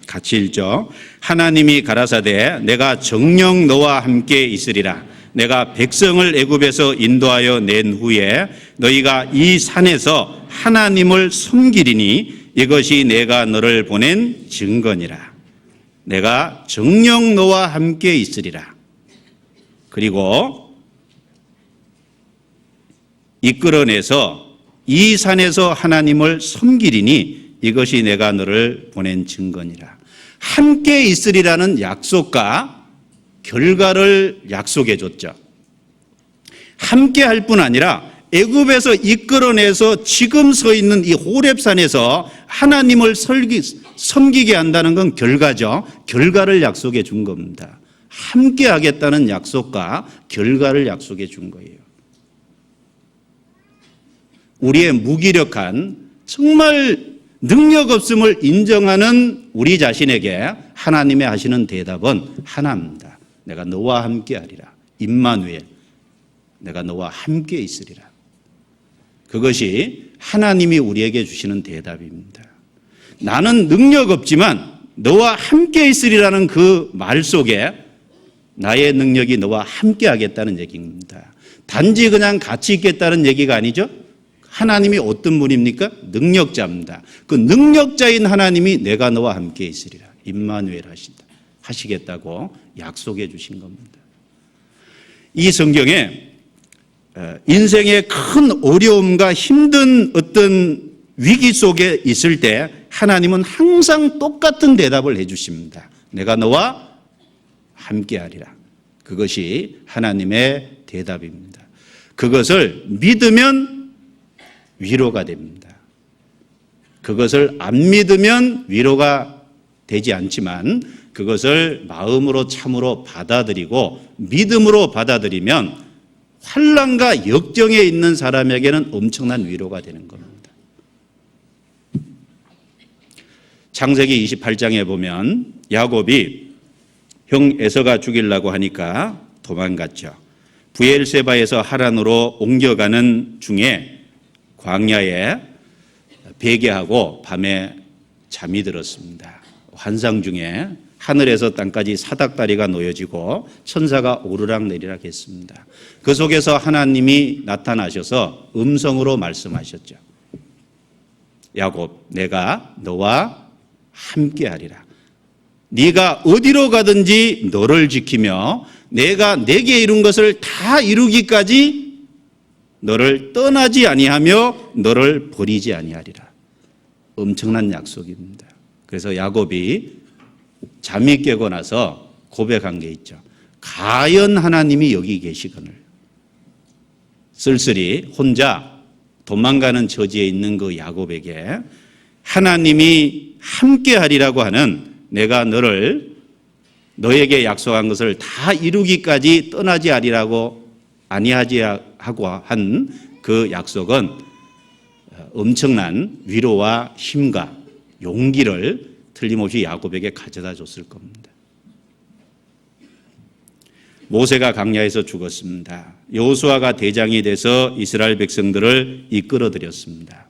같이 읽죠. 하나님이 가라사대 내가 정녕 너와 함께 있으리라. 내가 백성을 애굽에서 인도하여 낸 후에 너희가 이 산에서 하나님을 섬기리니 이것이 내가 너를 보낸 증거니라. 내가 정녕 너와 함께 있으리라. 그리고 이끌어내서 이 산에서 하나님을 섬기리니 이것이 내가 너를 보낸 증거니라. 함께 있으리라는 약속과 결과를 약속해 줬죠. 함께 할 뿐 아니라 애굽에서 이끌어내서 지금 서 있는 이 호렙산에서 하나님을 섬기게 한다는 건 결과죠. 결과를 약속해 준 겁니다. 함께 하겠다는 약속과 결과를 약속해 준 거예요. 우리의 무기력한 정말 능력 없음을 인정하는 우리 자신에게 하나님의 하시는 대답은 하나입니다. 내가 너와 함께 하리라. 임마누엘, 내가 너와 함께 있으리라. 그것이 하나님이 우리에게 주시는 대답입니다. 나는 능력 없지만 너와 함께 있으리라는 그 말 속에 나의 능력이 너와 함께 하겠다는 얘기입니다. 단지 그냥 같이 있겠다는 얘기가 아니죠. 하나님이 어떤 분입니까? 능력자입니다. 그 능력자인 하나님이 내가 너와 함께 있으리라. 임마누엘 하시겠다고 약속해 주신 겁니다. 이 성경에 인생의 큰 어려움과 힘든 어떤 위기 속에 있을 때 하나님은 항상 똑같은 대답을 해 주십니다. 내가 너와 함께 하리라. 그것이 하나님의 대답입니다. 그것을 믿으면 위로가 됩니다. 그것을 안 믿으면 위로가 되지 않지만 그것을 마음으로 참으로 받아들이고 믿음으로 받아들이면 환난과 역정에 있는 사람에게는 엄청난 위로가 되는 겁니다. 창세기 28장에 보면 야곱이 형 에서가 죽이려고 하니까 도망갔죠. 브엘세바에서 하란으로 옮겨가는 중에 광야에 베개하고 밤에 잠이 들었습니다. 환상 중에 하늘에서 땅까지 사닥다리가 놓여지고 천사가 오르락내리락 했습니다. 그 속에서 하나님이 나타나셔서 음성으로 말씀하셨죠. 야곱, 내가 너와 함께하리라. 네가 어디로 가든지 너를 지키며 내가 내게 이룬 것을 다 이루기까지 너를 떠나지 아니하며 너를 버리지 아니하리라. 엄청난 약속입니다. 그래서 야곱이 잠이 깨고 나서 고백한 게 있죠. 가연 하나님이 여기 계시거늘. 쓸쓸히 혼자 도망가는 처지에 있는 그 야곱에게 하나님이 함께하리라고 하는 내가 너에게 약속한 것을 다 이루기까지 떠나지 아니하지 하고 한 그 약속은 엄청난 위로와 힘과 용기를 틀림없이 야곱에게 가져다 줬을 겁니다. 모세가 광야에서 죽었습니다. 여호수아가 대장이 돼서 이스라엘 백성들을 이끌어들였습니다.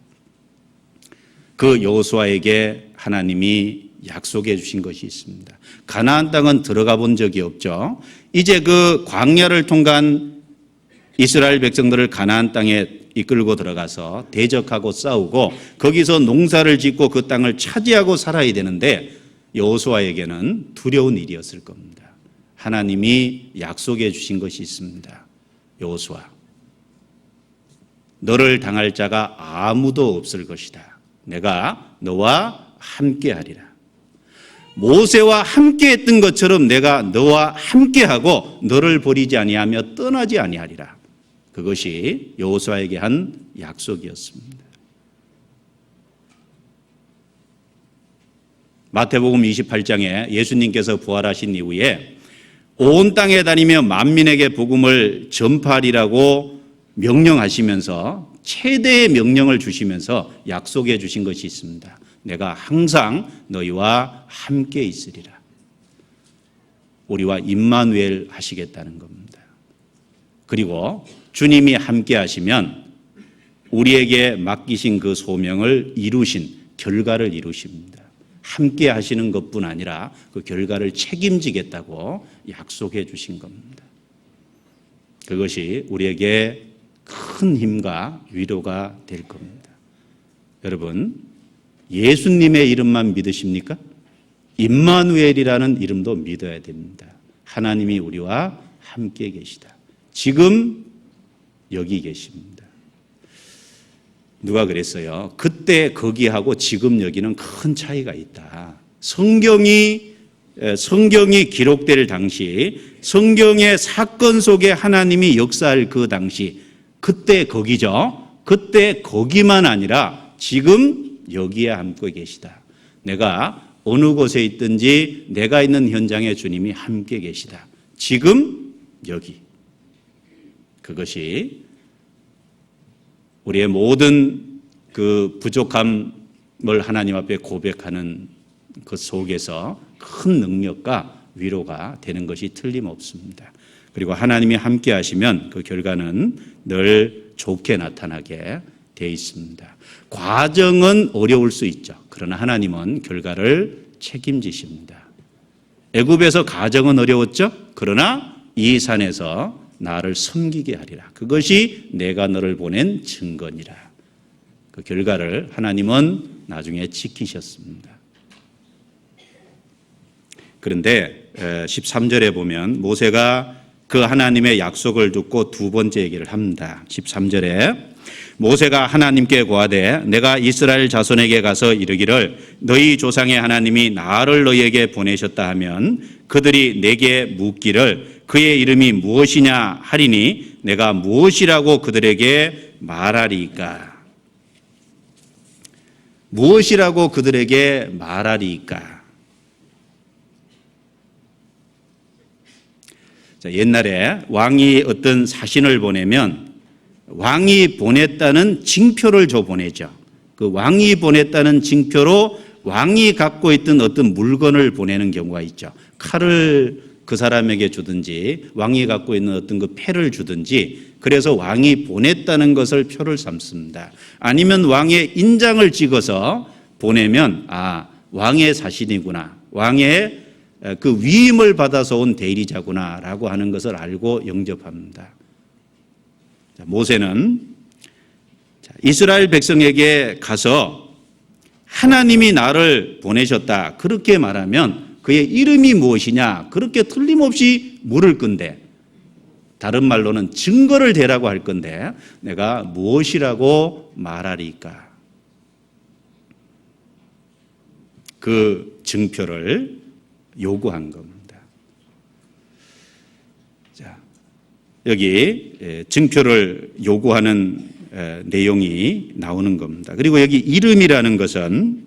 그 여호수아에게 하나님이 약속해 주신 것이 있습니다. 가나안 땅은 들어가 본 적이 없죠. 이제 그 광야를 통과한 이스라엘 백성들을 가나안 땅에 이끌고 들어가서 대적하고 싸우고 거기서 농사를 짓고 그 땅을 차지하고 살아야 되는데 여호수아에게는 두려운 일이었을 겁니다. 하나님이 약속해 주신 것이 있습니다. 여호수아, 너를 당할 자가 아무도 없을 것이다. 내가 너와 함께하리라. 모세와 함께했던 것처럼 내가 너와 함께하고 너를 버리지 아니하며 떠나지 아니하리라. 그것이 여호수아에게 한 약속이었습니다. 마태복음 28장에 예수님께서 부활하신 이후에 온 땅에 다니며 만민에게 복음을 전파하리라고 명령하시면서 최대의 명령을 주시면서 약속해 주신 것이 있습니다. 내가 항상 너희와 함께 있으리라. 우리와 임마누엘 하시겠다는 겁니다. 그리고 주님이 함께 하시면 우리에게 맡기신 그 소명을 이루신 결과를 이루십니다. 함께 하시는 것뿐 아니라 그 결과를 책임지겠다고 약속해 주신 겁니다. 그것이 우리에게 큰 힘과 위로가 될 겁니다. 여러분, 예수님의 이름만 믿으십니까? 임마누엘이라는 이름도 믿어야 됩니다. 하나님이 우리와 함께 계시다. 지금 여기 계십니다. 누가 그랬어요? 그때 거기하고 지금 여기는 큰 차이가 있다. 성경이 기록될 당시, 성경의 사건 속에 하나님이 역사할 그 당시, 그때 거기죠. 그때 거기만 아니라 지금 여기에 함께 계시다. 내가 어느 곳에 있든지 내가 있는 현장에 주님이 함께 계시다. 지금 여기. 그것이 우리의 모든 그 부족함을 하나님 앞에 고백하는 그 속에서 큰 능력과 위로가 되는 것이 틀림없습니다. 그리고 하나님이 함께 하시면 그 결과는 늘 좋게 나타나게 되어 있습니다. 과정은 어려울 수 있죠. 그러나 하나님은 결과를 책임지십니다. 애굽에서 가정은 어려웠죠. 그러나 이 산에서 나를 섬기게 하리라. 그것이 내가 너를 보낸 증거니라. 그 결과를 하나님은 나중에 지키셨습니다. 그런데 13절에 보면 모세가 그 하나님의 약속을 듣고 두 번째 얘기를 합니다. 13절에 모세가 하나님께 고하되 내가 이스라엘 자손에게 가서 이르기를 너희 조상의 하나님이 나를 너희에게 보내셨다 하면 그들이 내게 묻기를 그의 이름이 무엇이냐 하리니 내가 무엇이라고 그들에게 말하리이까? 무엇이라고 그들에게 말하리이까? 자, 옛날에 왕이 어떤 사신을 보내면 왕이 보냈다는 징표를 줘 보내죠. 그 왕이 보냈다는 징표로 왕이 갖고 있던 어떤 물건을 보내는 경우가 있죠. 칼을 그 사람에게 주든지 왕이 갖고 있는 어떤 그 패를 주든지 그래서 왕이 보냈다는 것을 표를 삼습니다. 아니면 왕의 인장을 찍어서 보내면 왕의 사신이구나. 왕의 그 위임을 받아서 온 대리자구나라고 하는 것을 알고 영접합니다. 모세는 이스라엘 백성에게 가서 하나님이 나를 보내셨다 그렇게 말하면 그의 이름이 무엇이냐 그렇게 틀림없이 물을 건데 다른 말로는 증거를 대라고 할 건데 내가 무엇이라고 말하리까? 그 증표를 요구한 겁니다. 여기 증표를 요구하는 내용이 나오는 겁니다. 그리고 여기 이름이라는 것은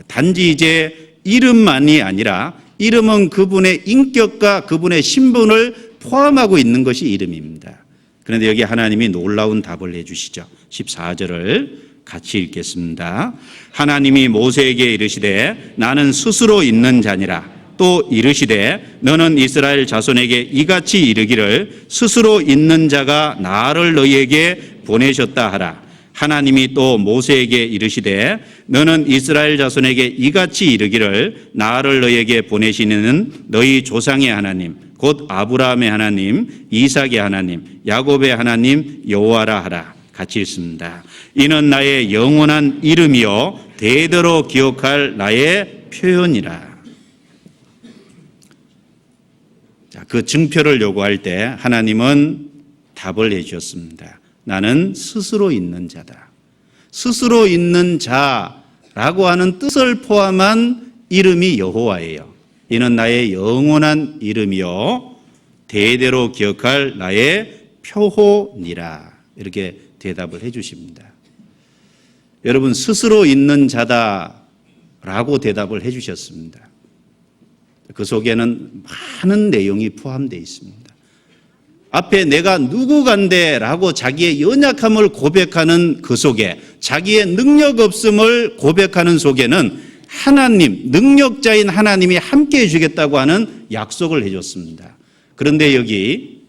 단지 이제 이름만이 아니라 이름은 그분의 인격과 그분의 신분을 포함하고 있는 것이 이름입니다. 그런데 여기 하나님이 놀라운 답을 해주시죠. 14절을 같이 읽겠습니다. 하나님이 모세에게 이르시되 나는 스스로 있는 자니라. 또 이르시되 너는 이스라엘 자손에게 이같이 이르기를 스스로 있는 자가 나를 너희에게 보내셨다 하라. 하나님이 또 모세에게 이르시되 너는 이스라엘 자손에게 이같이 이르기를 나를 너희에게 보내시는 너희 조상의 하나님 곧 아브라함의 하나님 이삭의 하나님 야곱의 하나님 여호와라 하라. 같이 읽습니다. 이는 나의 영원한 이름이요 대대로 기억할 나의 표현이라. 그 증표를 요구할 때 하나님은 답을 해 주셨습니다. 나는 스스로 있는 자다. 스스로 있는 자라고 하는 뜻을 포함한 이름이 여호와예요. 이는 나의 영원한 이름이요 대대로 기억할 나의 표호니라. 이렇게 대답을 해 주십니다. 여러분, 스스로 있는 자다라고 대답을 해 주셨습니다. 그 속에는 많은 내용이 포함되어 있습니다. 앞에 내가 누구간데라고 자기의 연약함을 고백하는 그 속에, 자기의 능력 없음을 고백하는 속에는 하나님, 능력자인 하나님이 함께 해주겠다고 하는 약속을 해줬습니다. 그런데 여기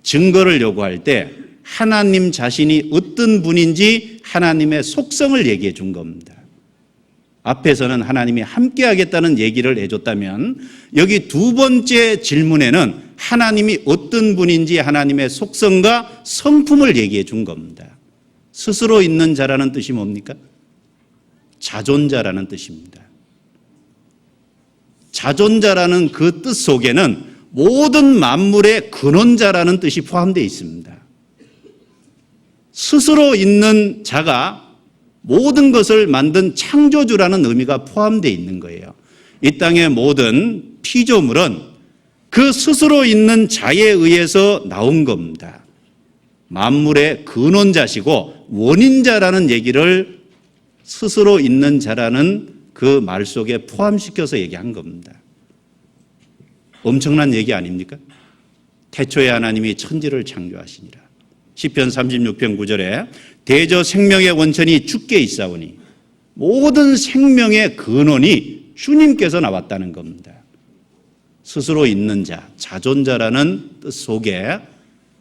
증거를 요구할 때 하나님 자신이 어떤 분인지 하나님의 속성을 얘기해 준 겁니다. 앞에서는 하나님이 함께 하겠다는 얘기를 해줬다면 여기 두 번째 질문에는 하나님이 어떤 분인지 하나님의 속성과 성품을 얘기해 준 겁니다. 스스로 있는 자라는 뜻이 뭡니까? 자존자라는 뜻입니다. 자존자라는 그 뜻 속에는 모든 만물의 근원자라는 뜻이 포함되어 있습니다. 스스로 있는 자가 모든 것을 만든 창조주라는 의미가 포함되어 있는 거예요. 이 땅의 모든 피조물은 그 스스로 있는 자에 의해서 나온 겁니다. 만물의 근원자시고 원인자라는 얘기를 스스로 있는 자라는 그 말 속에 포함시켜서 얘기한 겁니다. 엄청난 얘기 아닙니까? 태초에 하나님이 천지를 창조하시니라. 시편 36편 9절에 대저 생명의 원천이 주께 있사오니 모든 생명의 근원이 주님께서 나왔다는 겁니다. 스스로 있는 자, 자존자라는 뜻 속에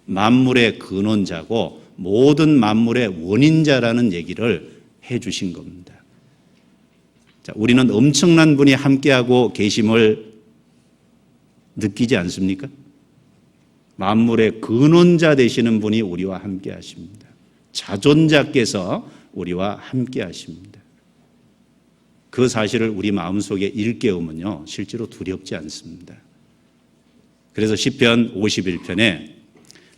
만물의 근원자고 모든 만물의 원인자라는 얘기를 해 주신 겁니다. 자, 우리는 엄청난 분이 함께하고 계심을 느끼지 않습니까? 만물의 근원자 되시는 분이 우리와 함께 하십니다. 자존자께서 우리와 함께 하십니다. 그 사실을 우리 마음속에 일깨우면요, 실제로 두렵지 않습니다. 그래서 시편 51편에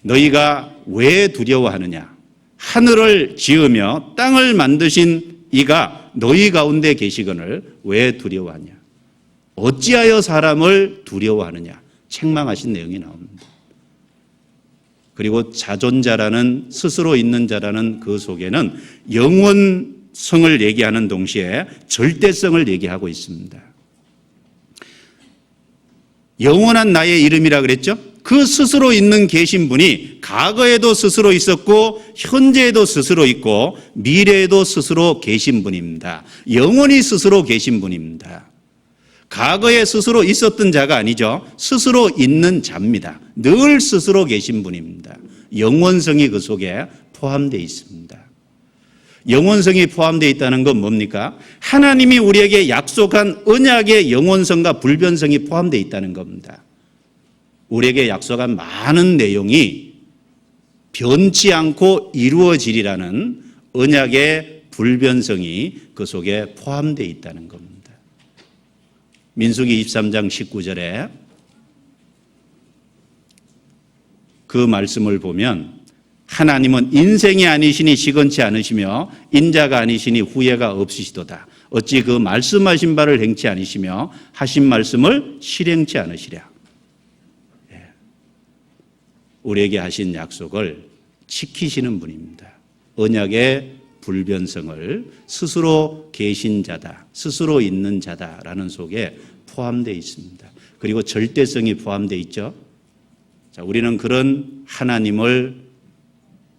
너희가 왜 두려워하느냐? 하늘을 지으며 땅을 만드신 이가 너희 가운데 계시거늘 왜 두려워하냐? 어찌하여 사람을 두려워하느냐? 책망하신 내용이 나옵니다. 그리고 자존자라는, 스스로 있는 자라는 그 속에는 영원성을 얘기하는 동시에 절대성을 얘기하고 있습니다. 영원한 나의 이름이라 그랬죠? 그 스스로 있는 계신 분이 과거에도 스스로 있었고 현재에도 스스로 있고 미래에도 스스로 계신 분입니다. 영원히 스스로 계신 분입니다. 과거에 스스로 있었던 자가 아니죠. 스스로 있는 자입니다. 늘 스스로 계신 분입니다. 영원성이 그 속에 포함되어 있습니다. 영원성이 포함되어 있다는 건 뭡니까? 하나님이 우리에게 약속한 언약의 영원성과 불변성이 포함되어 있다는 겁니다. 우리에게 약속한 많은 내용이 변치 않고 이루어지리라는 언약의 불변성이 그 속에 포함되어 있다는 겁니다. 민수기 23장 19절에 그 말씀을 보면 하나님은 인생이 아니시니 시건치 않으시며 인자가 아니시니 후회가 없으시도다. 어찌 그 말씀하신 바를 행치 아니시며 하신 말씀을 실행치 않으시랴. 우리에게 하신 약속을 지키시는 분입니다. 언약의 불변성을 스스로 계신 자다, 스스로 있는 자다라는 속에 포함되어 있습니다. 그리고 절대성이 포함되어 있죠. 자, 우리는 그런 하나님을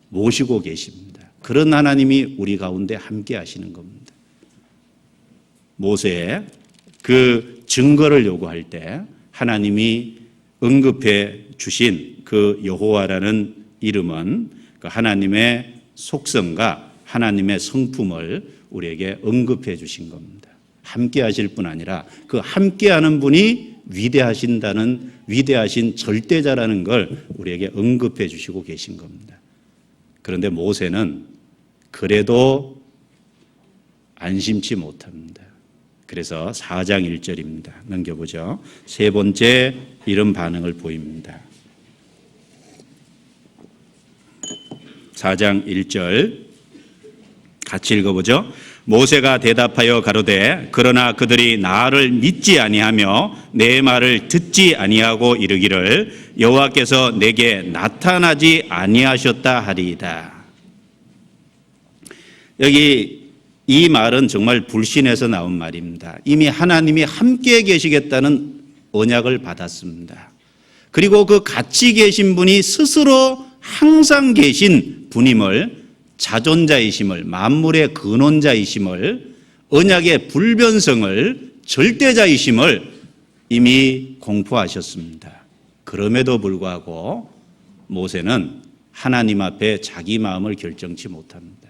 모시고 계십니다. 그런 하나님이 우리 가운데 함께 하시는 겁니다. 모세의 그 증거를 요구할 때 하나님이 언급해 주신 그 여호와라는 이름은 그 하나님의 속성과 하나님의 성품을 우리에게 언급해 주신 겁니다. 함께 하실 뿐 아니라 그 함께 하는 분이 위대하신 절대자라는 걸 우리에게 언급해 주시고 계신 겁니다. 그런데 모세는 그래도 안심치 못합니다. 그래서 4장 1절입니다. 넘겨보죠. 세 번째 이런 반응을 보입니다. 4장 1절 같이 읽어보죠. 모세가 대답하여 가로되 그러나 그들이 나를 믿지 아니하며 내 말을 듣지 아니하고 이르기를 여호와께서 내게 나타나지 아니하셨다 하리이다. 여기 이 말은 정말 불신에서 나온 말입니다. 이미 하나님이 함께 계시겠다는 언약을 받았습니다. 그리고 그 같이 계신 분이 스스로 항상 계신 분임을, 자존자이심을, 만물의 근원자이심을, 언약의 불변성을, 절대자이심을 이미 공포하셨습니다. 그럼에도 불구하고 모세는 하나님 앞에 자기 마음을 결정치 못합니다.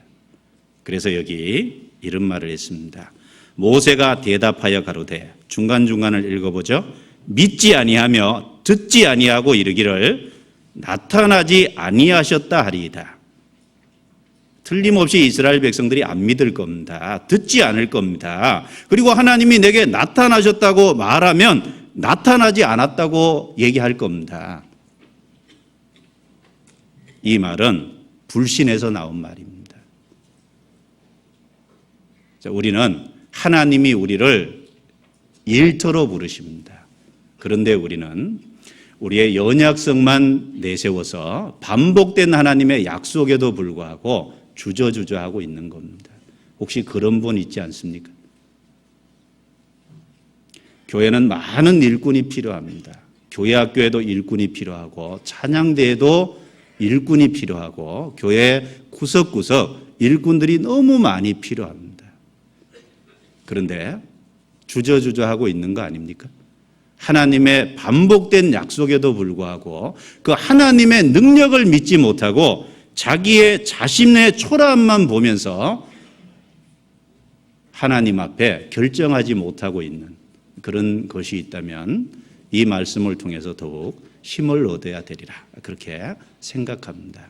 그래서 여기 이런 말을 했습니다. 모세가 대답하여 가로되, 중간중간을 읽어보죠. 믿지 아니하며 듣지 아니하고 이르기를 나타나지 아니하셨다 하리이다. 틀림없이 이스라엘 백성들이 안 믿을 겁니다. 듣지 않을 겁니다. 그리고 하나님이 내게 나타나셨다고 말하면 나타나지 않았다고 얘기할 겁니다. 이 말은 불신에서 나온 말입니다. 우리는 하나님이 우리를 일터로 부르십니다. 그런데 우리는 우리의 연약성만 내세워서 반복된 하나님의 약속에도 불구하고 주저주저하고 있는 겁니다. 혹시 그런 분 있지 않습니까? 교회는 많은 일꾼이 필요합니다. 교회 학교에도 일꾼이 필요하고 찬양대에도 일꾼이 필요하고 교회 구석구석 일꾼들이 너무 많이 필요합니다. 그런데 주저주저하고 있는 거 아닙니까? 하나님의 반복된 약속에도 불구하고 그 하나님의 능력을 믿지 못하고 자기의 자신의 초라함만 보면서 하나님 앞에 결정하지 못하고 있는 그런 것이 있다면 이 말씀을 통해서 더욱 힘을 얻어야 되리라, 그렇게 생각합니다.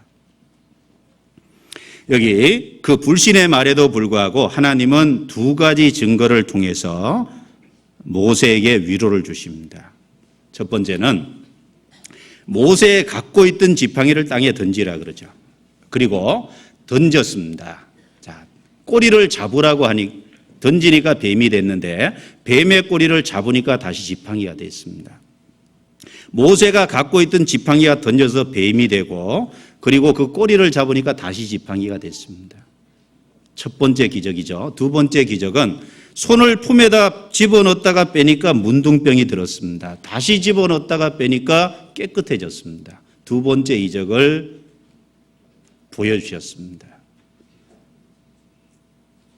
여기 그 불신의 말에도 불구하고 하나님은 두 가지 증거를 통해서 모세에게 위로를 주십니다. 첫 번째는 모세에 갖고 있던 지팡이를 땅에 던지라 그러죠. 그리고 던졌습니다. 자, 꼬리를 잡으라고 하니 던지니까 뱀이 됐는데 뱀의 꼬리를 잡으니까 다시 지팡이가 됐습니다. 모세가 갖고 있던 지팡이가 던져서 뱀이 되고 그리고 그 꼬리를 잡으니까 다시 지팡이가 됐습니다. 첫 번째 기적이죠. 두 번째 기적은 손을 품에다 집어넣었다가 빼니까 문둥병이 들었습니다. 다시 집어넣었다가 빼니까 깨끗해졌습니다. 두 번째 이적을 보여주셨습니다.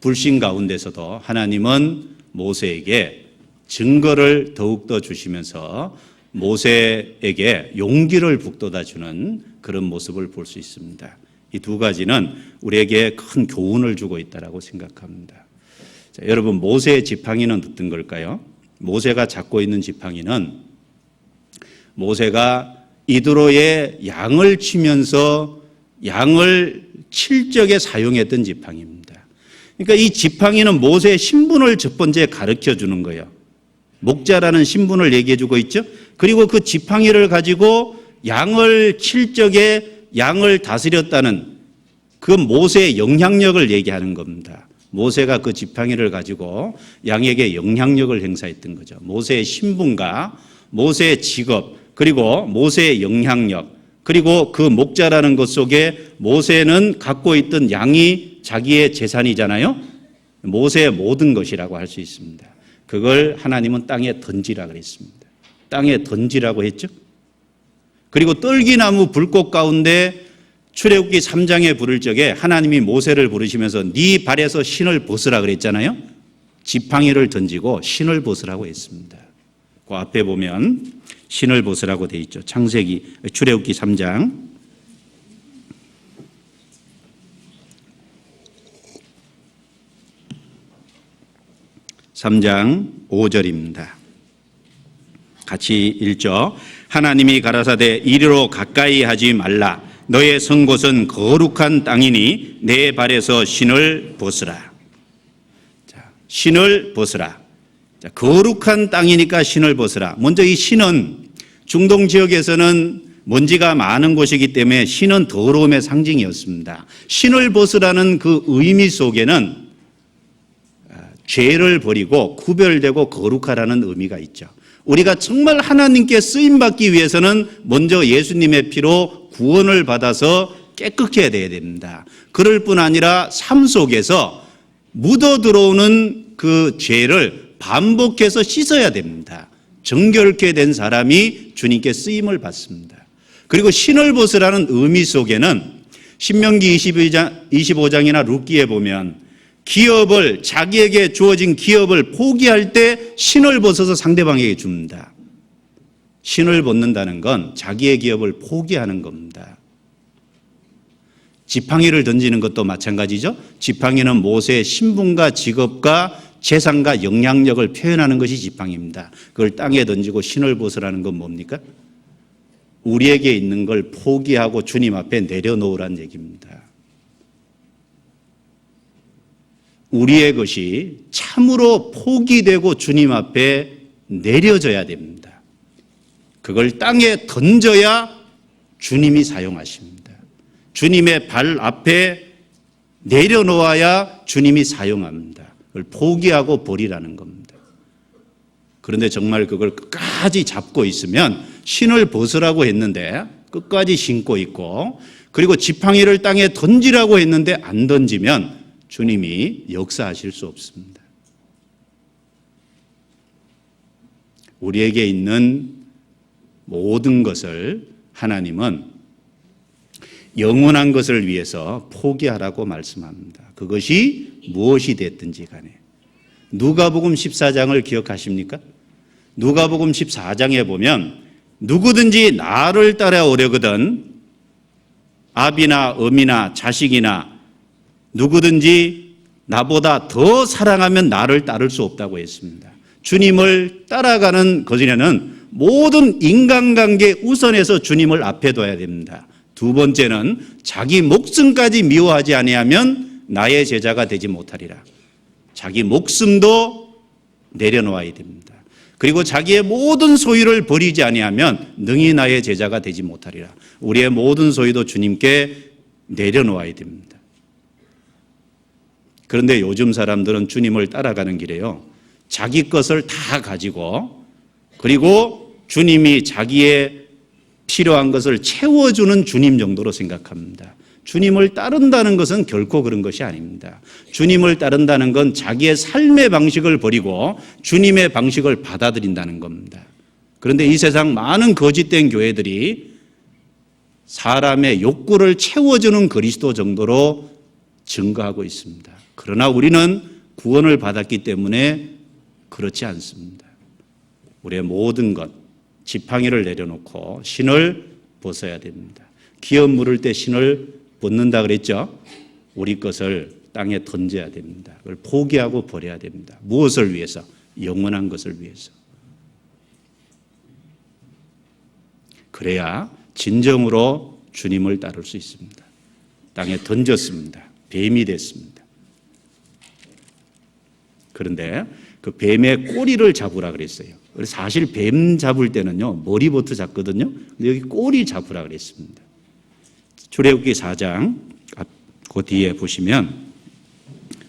불신 가운데서도 하나님은 모세에게 증거를 더욱더 주시면서 모세에게 용기를 북돋아 주는 그런 모습을 볼 수 있습니다. 이 두 가지는 우리에게 큰 교훈을 주고 있다고 생각합니다. 자, 여러분, 모세의 지팡이는 어떤 걸까요? 모세가 잡고 있는 지팡이는 모세가 이드로의 양을 치면서 양을 칠 적에 사용했던 지팡이입니다. 그러니까 이 지팡이는 모세의 신분을 첫 번째 가르쳐 주는 거예요. 목자라는 신분을 얘기해 주고 있죠. 그리고 그 지팡이를 가지고 양을 칠 적에 양을 다스렸다는 그 모세의 영향력을 얘기하는 겁니다. 모세가 그 지팡이를 가지고 양에게 영향력을 행사했던 거죠. 모세의 신분과 모세의 직업, 그리고 모세의 영향력, 그리고 그 목자라는 것 속에 모세는 갖고 있던 양이 자기의 재산이잖아요. 모세의 모든 것이라고 할 수 있습니다. 그걸 하나님은 땅에 던지라 그랬습니다. 땅에 던지라고 했죠. 그리고 떨기나무 불꽃 가운데 출애굽기 3장에 부를 적에 하나님이 모세를 부르시면서 네 발에서 신을 벗으라 그랬잖아요. 지팡이를 던지고 신을 벗으라고 했습니다. 그 앞에 보면 신을 벗으라고 돼 있죠. 출애굽기 3장 3장 5절입니다. 같이 읽죠. 하나님이 가라사대 이리로 가까이 하지 말라. 너의 선 곳은 거룩한 땅이니 내 발에서 신을 벗으라. 자, 신을 벗으라. 자, 거룩한 땅이니까 신을 벗으라. 먼저 이 신은 중동 지역에서는 먼지가 많은 곳이기 때문에 신은 더러움의 상징이었습니다. 신을 벗으라는 그 의미 속에는 죄를 버리고 구별되고 거룩하라는 의미가 있죠. 우리가 정말 하나님께 쓰임받기 위해서는 먼저 예수님의 피로 구원을 받아서 깨끗해야 됩니다. 그럴 뿐 아니라 삶 속에서 묻어 들어오는 그 죄를 반복해서 씻어야 됩니다. 정결케 된 사람이 주님께 쓰임을 받습니다. 그리고 신을 벗으라는 의미 속에는 신명기 25장이나 룻기에 보면 기업을, 자기에게 주어진 기업을 포기할 때 신을 벗어서 상대방에게 줍니다. 신을 벗는다는 건 자기의 기업을 포기하는 겁니다. 지팡이를 던지는 것도 마찬가지죠. 지팡이는 모세의 신분과 직업과 재산과 영향력을 표현하는 것이 지팡이입니다. 그걸 땅에 던지고 신을 벗으라는 건 뭡니까? 우리에게 있는 걸 포기하고 주님 앞에 내려놓으라는 얘기입니다. 우리의 것이 참으로 포기되고 주님 앞에 내려져야 됩니다. 그걸 땅에 던져야 주님이 사용하십니다. 주님의 발 앞에 내려놓아야 주님이 사용합니다. 그걸 포기하고 버리라는 겁니다. 그런데 정말 그걸 끝까지 잡고 있으면 신을 벗으라고 했는데 끝까지 신고 있고, 그리고 지팡이를 땅에 던지라고 했는데 안 던지면 주님이 역사하실 수 없습니다. 우리에게 있는 모든 것을 하나님은 영원한 것을 위해서 포기하라고 말씀합니다. 그것이 무엇이 됐든지 간에. 누가복음 14장을 기억하십니까? 누가복음 14장에 보면 누구든지 나를 따라오려거든 아비나 어미나 자식이나 누구든지 나보다 더 사랑하면 나를 따를 수 없다고 했습니다. 주님을 따라가는 것에는 모든 인간관계 우선에서 주님을 앞에 둬야 됩니다. 두 번째는 자기 목숨까지 미워하지 아니하면 나의 제자가 되지 못하리라. 자기 목숨도 내려놓아야 됩니다. 그리고 자기의 모든 소유를 버리지 아니하면 능히 나의 제자가 되지 못하리라. 우리의 모든 소유도 주님께 내려놓아야 됩니다. 그런데 요즘 사람들은 주님을 따라가는 길에요, 자기 것을 다 가지고, 그리고 주님이 자기의 필요한 것을 채워주는 주님 정도로 생각합니다. 주님을 따른다는 것은 결코 그런 것이 아닙니다. 주님을 따른다는 건 자기의 삶의 방식을 버리고 주님의 방식을 받아들인다는 겁니다. 그런데 이 세상 많은 거짓된 교회들이 사람의 욕구를 채워주는 그리스도 정도로 증거하고 있습니다. 그러나 우리는 구원을 받았기 때문에 그렇지 않습니다. 우리의 모든 것, 지팡이를 내려놓고 신을 벗어야 됩니다. 기업 물을 때 신을 벗는다 그랬죠? 우리 것을 땅에 던져야 됩니다. 그걸 포기하고 버려야 됩니다. 무엇을 위해서? 영원한 것을 위해서. 그래야 진정으로 주님을 따를 수 있습니다. 땅에 던졌습니다. 뱀이 됐습니다. 그런데 그 뱀의 꼬리를 잡으라 그랬어요. 사실 뱀 잡을 때는요, 머리부터 잡거든요. 근데 여기 꼬리 잡으라 그랬습니다. 출애굽기 4장 그 뒤에 보시면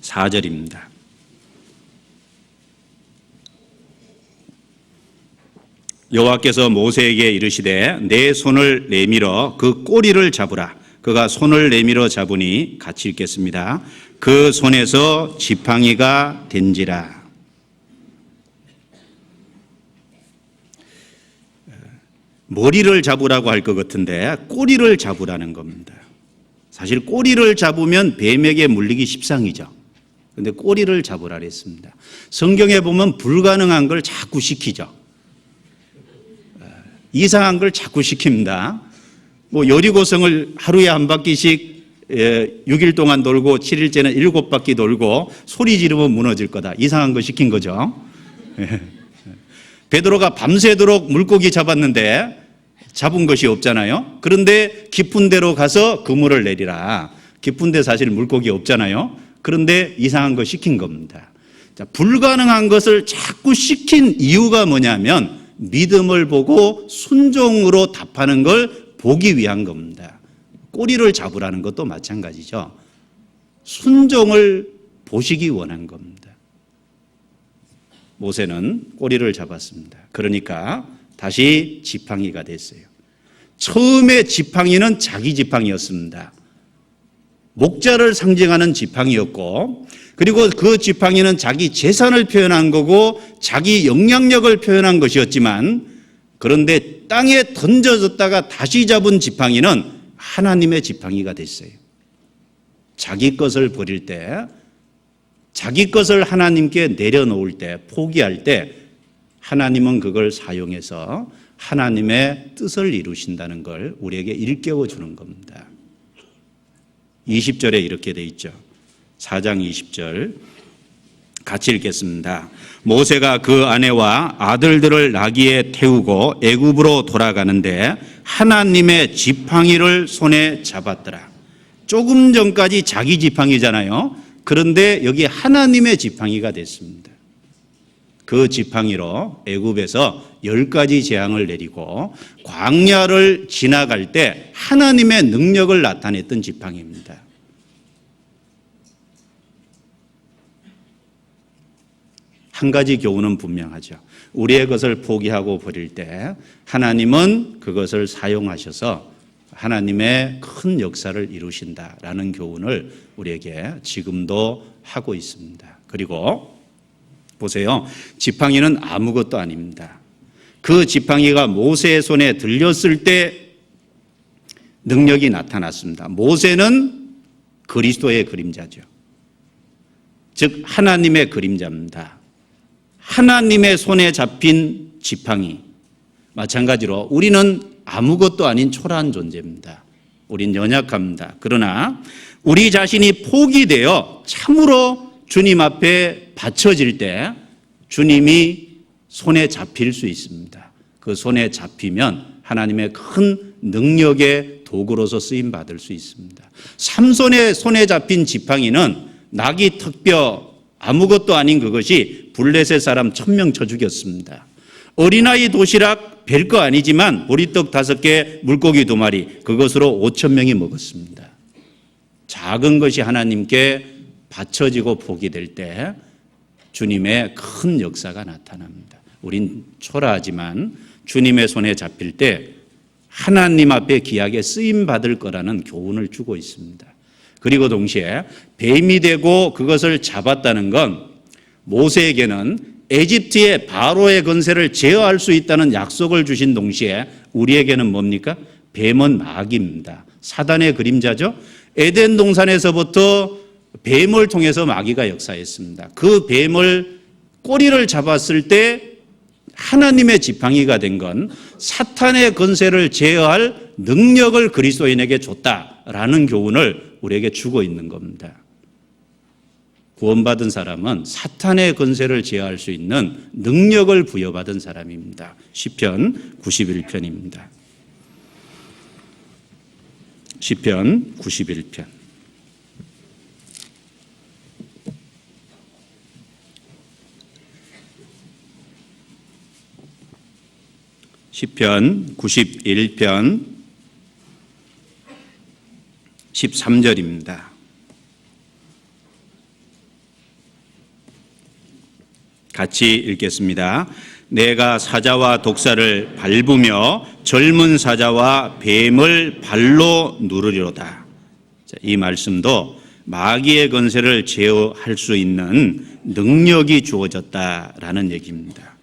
4절입니다. 여호와께서 모세에게 이르시되 내 손을 내밀어 그 꼬리를 잡으라. 그가 손을 내밀어 잡으니 같이 읽겠습니다. 그 손에서 지팡이가 된지라. 머리를 잡으라고 할 것 같은데 꼬리를 잡으라는 겁니다. 사실 꼬리를 잡으면 뱀에게 물리기 십상이죠. 그런데 꼬리를 잡으라 그랬습니다. 성경에 보면 불가능한 걸 자꾸 시키죠. 이상한 걸 자꾸 시킵니다. 뭐 여리고성을 하루에 한 바퀴씩 6일 동안 돌고 7일째는 7바퀴 돌고 소리 지르면 무너질 거다. 이상한 거 시킨 거죠. 베드로가 밤새도록 물고기 잡았는데 잡은 것이 없잖아요. 그런데 깊은 데로 가서 그물을 내리라. 깊은 데 사실 물고기 없잖아요. 그런데 이상한 거 시킨 겁니다. 자, 불가능한 것을 자꾸 시킨 이유가 뭐냐면 믿음을 보고 순종으로 답하는 걸 보기 위한 겁니다. 꼬리를 잡으라는 것도 마찬가지죠. 순종을 보시기 원한 겁니다. 모세는 꼬리를 잡았습니다. 그러니까 다시 지팡이가 됐어요. 처음에 지팡이는 자기 지팡이였습니다. 목자를 상징하는 지팡이였고, 그리고 그 지팡이는 자기 재산을 표현한 거고 자기 영향력을 표현한 것이었지만, 그런데 땅에 던져졌다가 다시 잡은 지팡이는 하나님의 지팡이가 됐어요. 자기 것을 버릴 때, 자기 것을 하나님께 내려놓을 때, 포기할 때 하나님은 그걸 사용해서 하나님의 뜻을 이루신다는 걸 우리에게 일깨워 주는 겁니다. 20절에 이렇게 돼 있죠. 4장 20절 같이 읽겠습니다. 모세가 그 아내와 아들들을 나귀에 태우고 애굽으로 돌아가는데 하나님의 지팡이를 손에 잡았더라. 조금 전까지 자기 지팡이잖아요. 그런데 여기 하나님의 지팡이가 됐습니다. 그 지팡이로 애굽에서 10가지 재앙을 내리고 광야를 지나갈 때 하나님의 능력을 나타냈던 지팡이입니다. 한 가지 교훈은 분명하죠. 우리의 것을 포기하고 버릴 때 하나님은 그것을 사용하셔서 하나님의 큰 역사를 이루신다라는 교훈을 우리에게 지금도 하고 있습니다. 그리고 보세요. 지팡이는 아무것도 아닙니다. 그 지팡이가 모세의 손에 들렸을 때 능력이 나타났습니다. 모세는 그리스도의 그림자죠. 즉 하나님의 그림자입니다. 하나님의 손에 잡힌 지팡이. 마찬가지로 우리는 아무것도 아닌 초라한 존재입니다. 우린 연약합니다. 그러나 우리 자신이 포기되어 참으로 주님 앞에 바쳐질 때 주님이 손에 잡힐 수 있습니다. 그 손에 잡히면 하나님의 큰 능력의 도구로서 쓰임 받을 수 있습니다. 삼손의 손에 잡힌 지팡이는 나귀 턱뼈 아무것도 아닌 그것이 블레셋 사람 1000명 쳐 죽였습니다. 어린아이 도시락 별거 아니지만 보리떡 5개, 물고기 2마리, 그것으로 5000명이 먹었습니다. 작은 것이 하나님께 바쳐지고 포기될 때 주님의 큰 역사가 나타납니다. 우린 초라하지만 주님의 손에 잡힐 때 하나님 앞에 귀하게 쓰임 받을 거라는 교훈을 주고 있습니다. 그리고 동시에 뱀이 되고 그것을 잡았다는 건 모세에게는 에집트의 바로의 건세를 제어할 수 있다는 약속을 주신 동시에 우리에게는 뭡니까? 뱀은 마귀입니다. 사단의 그림자죠. 에덴 동산에서부터 뱀을 통해서 마귀가 역사했습니다. 그 뱀을 꼬리를 잡았을 때 하나님의 지팡이가 된 건 사탄의 건세를 제어할 능력을 그리스도인에게 줬다라는 교훈을 우리에게 주고 있는 겁니다. 구원받은 사람은 사탄의 건세를 제어할 수 있는 능력을 부여받은 사람입니다. 시편 91편입니다. 시편 91편. 시편 91편 13절입니다. 같이 읽겠습니다. 내가 사자와 독사를 밟으며 젊은 사자와 뱀을 발로 누르리로다. 이 말씀도 마귀의 건세를 제어할 수 있는 능력이 주어졌다라는 얘기입니다.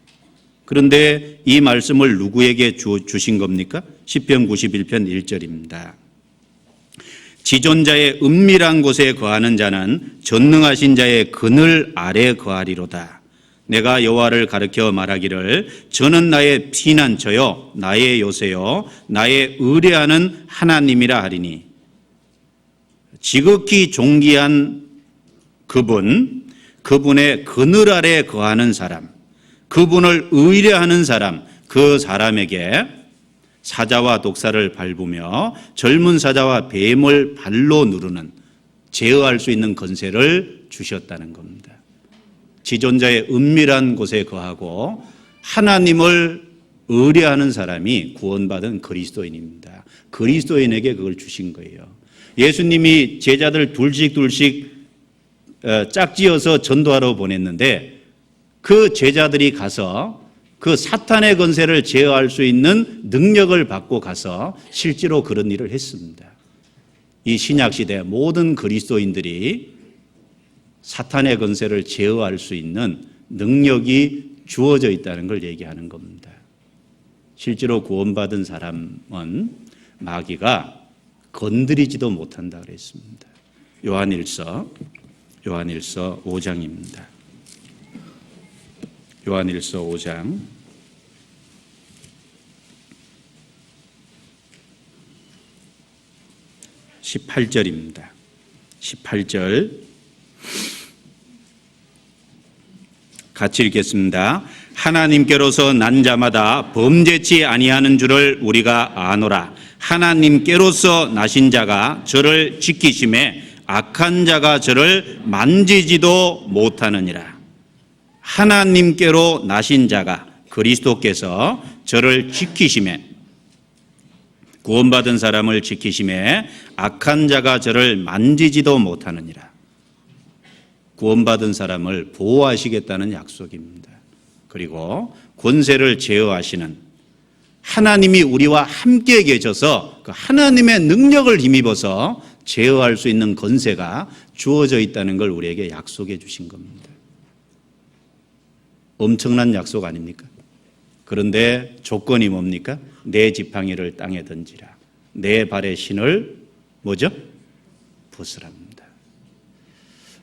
그런데 이 말씀을 누구에게 주신 겁니까? 시편 91편 1절입니다. 지존자의 은밀한 곳에 거하는 자는 전능하신 자의 그늘 아래 거하리로다. 내가 여호와를 가르쳐 말하기를 저는 나의 피난처요 나의 요새요 나의 의뢰하는 하나님이라 하리니 지극히 존귀한 그분의 그늘 아래 거하는 사람, 그분을 의뢰하는 사람, 그 사람에게 사자와 독사를 밟으며 젊은 사자와 뱀을 발로 누르는 제어할 수 있는 건세를 주셨다는 겁니다. 지존자의 은밀한 곳에 거하고 하나님을 의뢰하는 사람이 구원받은 그리스도인입니다. 그리스도인에게 그걸 주신 거예요. 예수님이 제자들 둘씩 짝지어서 전도하러 보냈는데 그 제자들이 가서 그 사탄의 권세를 제어할 수 있는 능력을 받고 가서 실제로 그런 일을 했습니다. 이 신약시대 모든 그리스도인들이 사탄의 권세를 제어할 수 있는 능력이 주어져 있다는 걸 얘기하는 겁니다. 실제로 구원받은 사람은 마귀가 건드리지도 못한다 그랬습니다. 요한일서 5장입니다. 요한일서 5장 18절입니다. 18절 같이 읽겠습니다. 하나님께로서 난 자마다 범죄치 아니하는 줄을 우리가 아노라. 하나님께로서 나신 자가 저를 지키심에 악한 자가 저를 만지지도 못하느니라. 하나님께로 나신 자가 그리스도께서 저를 지키심에, 구원받은 사람을 지키심에 악한 자가 저를 만지지도 못하느니라. 구원받은 사람을 보호하시겠다는 약속입니다. 그리고 권세를 제어하시는 하나님이 우리와 함께 계셔서 그 하나님의 능력을 힘입어서 제어할 수 있는 권세가 주어져 있다는 걸 우리에게 약속해 주신 겁니다. 엄청난 약속 아닙니까? 그런데 조건이 뭡니까? 내 지팡이를 땅에 던지라. 내 발의 신을 뭐죠? 벗으랍니다.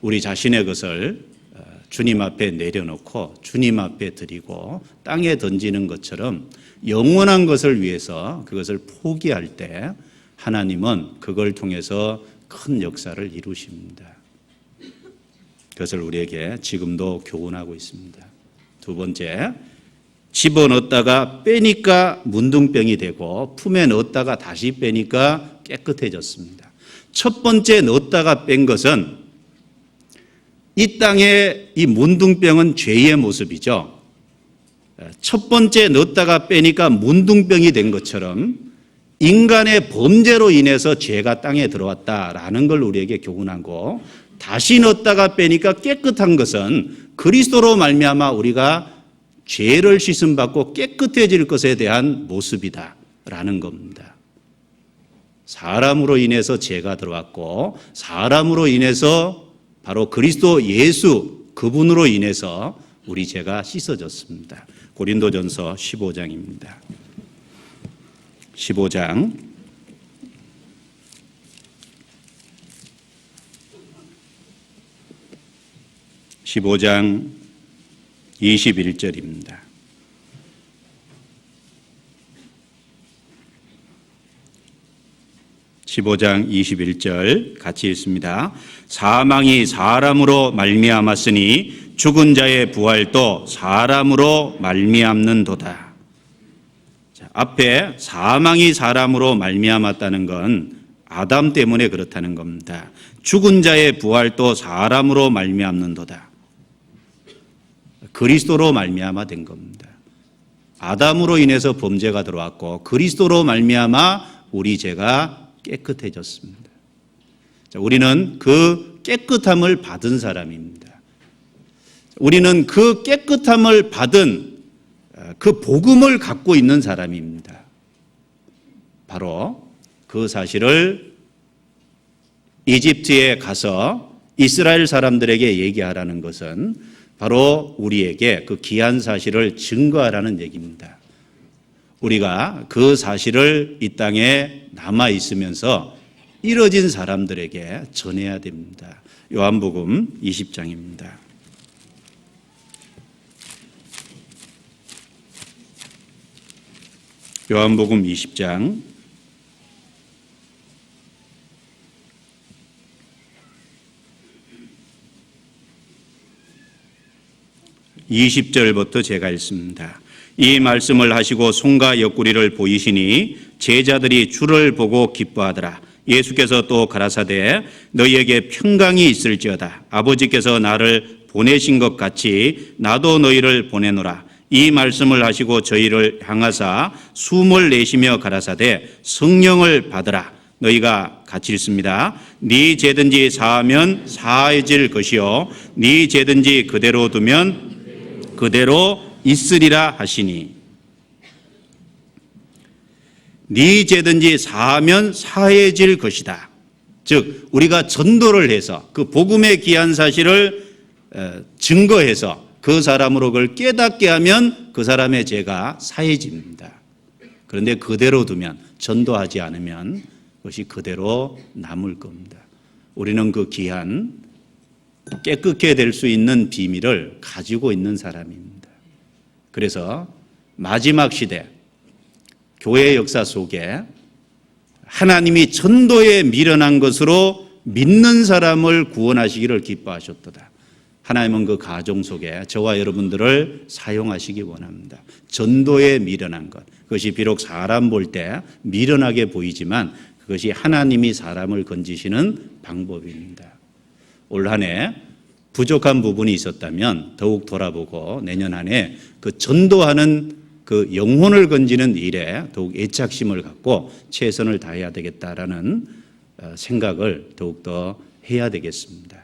우리 자신의 것을 주님 앞에 내려놓고 주님 앞에 드리고 땅에 던지는 것처럼 영원한 것을 위해서 그것을 포기할 때 하나님은 그걸 통해서 큰 역사를 이루십니다. 그것을 우리에게 지금도 교훈하고 있습니다. 두 번째, 집어넣었다가 빼니까 문둥병이 되고 품에 넣었다가 다시 빼니까 깨끗해졌습니다. 첫 번째 넣었다가 뺀 것은 이 땅에 이 문둥병은 죄의 모습이죠. 첫 번째 넣었다가 빼니까 문둥병이 된 것처럼 인간의 범죄로 인해서 죄가 땅에 들어왔다라는 걸 우리에게 교훈하고, 다시 넣었다가 빼니까 깨끗한 것은 그리스도로 말미암아 우리가 죄를 씻음받고 깨끗해질 것에 대한 모습이다라는 겁니다. 사람으로 인해서 죄가 들어왔고 사람으로 인해서 바로 그리스도 예수 그분으로 인해서 우리 죄가 씻어졌습니다. 고린도전서 15장입니다. 15장 21절입니다. (15장 21절) 같이 읽습니다. 사망이 사람으로 말미암았으니 죽은 자의 부활도 사람으로 말미암는도다. 자, 앞에 사망이 사람으로 말미암았다는 건 아담 때문에 그렇다는 겁니다. 죽은 자의 부활도 사람으로 말미암는도다. 그리스도로 말미암아 된 겁니다. 아담으로 인해서 범죄가 들어왔고 그리스도로 말미암아 우리 죄가 깨끗해졌습니다. 자, 우리는 그 깨끗함을 받은 사람입니다. 우리는 그 깨끗함을 받은 그 복음을 갖고 있는 사람입니다. 바로 그 사실을 이집트에 가서 이스라엘 사람들에게 얘기하라는 것은 바로 우리에게 그 귀한 사실을 증거하라는 얘기입니다. 우리가 그 사실을 이 땅에 남아 있으면서 이뤄진 사람들에게 전해야 됩니다. 요한복음 20장입니다. 요한복음 20장 20절부터 제가 읽습니다. 이 말씀을 하시고 손과 옆구리를 보이시니 제자들이 주를 보고 기뻐하더라. 예수께서 또 가라사대 너희에게 평강이 있을지어다. 아버지께서 나를 보내신 것 같이 나도 너희를 보내노라. 이 말씀을 하시고 저희를 향하사 숨을 내쉬며 가라사대 성령을 받으라. 너희가 같이 읽습니다. 네 죄든지 사하면 사해질 것이요 네 죄든지 그대로 두면 그대로 있으리라 하시니, 네 죄든지 사하면 사해질 것이다. 즉 우리가 전도를 해서 그 복음의 귀한 사실을 증거해서 그 사람으로 그걸 깨닫게 하면 그 사람의 죄가 사해집니다. 그런데 그대로 두면, 전도하지 않으면 그것이 그대로 남을 겁니다. 우리는 그 귀한 깨끗게 될 수 있는 비밀을 가지고 있는 사람입니다. 그래서 마지막 시대 교회 역사 속에 하나님이 전도에 미련한 것으로 믿는 사람을 구원하시기를 기뻐하셨도다. 하나님은 그 가정 속에 저와 여러분들을 사용하시기 원합니다. 전도에 미련한 것, 그것이 비록 사람 볼 때 미련하게 보이지만 그것이 하나님이 사람을 건지시는 방법입니다. 올 한 해 부족한 부분이 있었다면 더욱 돌아보고 내년 한 해 그 전도하는 그 영혼을 건지는 일에 더욱 애착심을 갖고 최선을 다해야 되겠다라는 생각을 더욱더 해야 되겠습니다.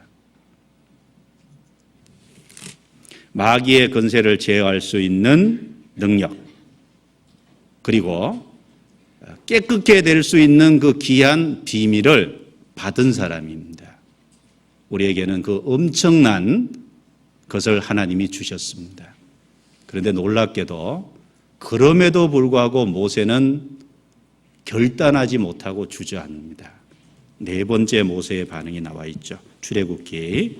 마귀의 권세를 제어할 수 있는 능력, 그리고 깨끗게 될 수 있는 그 귀한 비밀을 받은 사람입니다. 우리에게는 그 엄청난 것을 하나님이 주셨습니다. 그런데 놀랍게도 그럼에도 불구하고 모세는 결단하지 못하고 주저앉습니다. 네 번째 모세의 반응이 나와 있죠. 출애굽기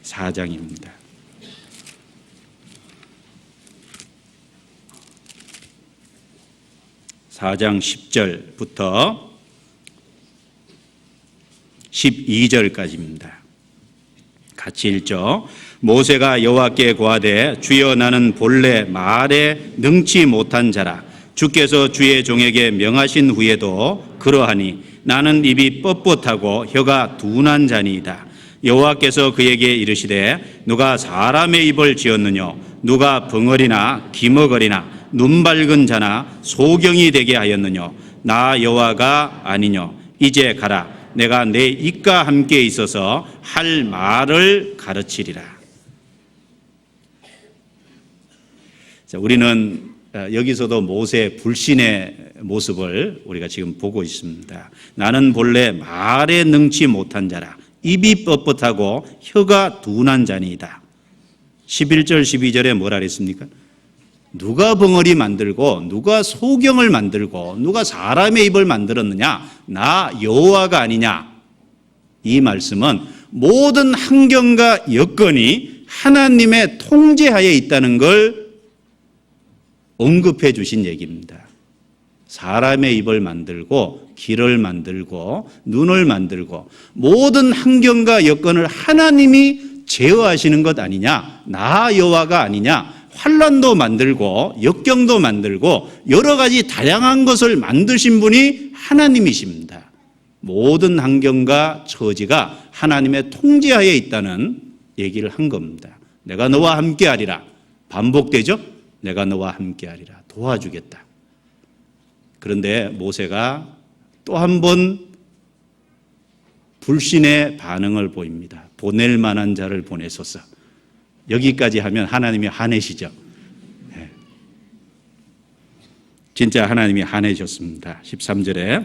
4장입니다. 4장 10절부터 12절까지입니다. 같이 읽죠. 모세가 여호와께 고하되 주여 나는 본래 말에 능치 못한 자라. 주께서 주의 종에게 명하신 후에도 그러하니 나는 입이 뻣뻣하고 혀가 둔한 자니이다. 여호와께서 그에게 이르시되 누가 사람의 입을 지었느냐, 누가 벙어리나 기머거리나 눈 밝은 자나 소경이 되게 하였느냐, 나 여호와가 아니뇨. 이제 가라. 내가 내 입과 함께 있어서 할 말을 가르치리라. 자, 우리는 여기서도 모세 불신의 모습을 우리가 지금 보고 있습니다. 나는 본래 말에 능치 못한 자라. 입이 뻣뻣하고 혀가 둔한 자니이다. 11절 12절에 뭐라 그랬습니까? 누가 벙어리 만들고 누가 소경을 만들고 누가 사람의 입을 만들었느냐? 나 여호와가 아니냐? 이 말씀은 모든 환경과 여건이 하나님의 통제하에 있다는 걸 언급해 주신 얘기입니다. 사람의 입을 만들고 귀를 만들고 눈을 만들고 모든 환경과 여건을 하나님이 제어하시는 것 아니냐? 나 여호와가 아니냐? 환난도 만들고 역경도 만들고 여러 가지 다양한 것을 만드신 분이 하나님이십니다. 모든 환경과 처지가 하나님의 통제하에 있다는 얘기를 한 겁니다. 내가 너와 함께하리라. 반복되죠? 내가 너와 함께하리라. 도와주겠다. 그런데 모세가 또 한 번 불신의 반응을 보입니다. 보낼 만한 자를 보내소서. 여기까지 하면 하나님이 화내시죠. 네. 진짜 하나님이 화내셨습니다. 13절에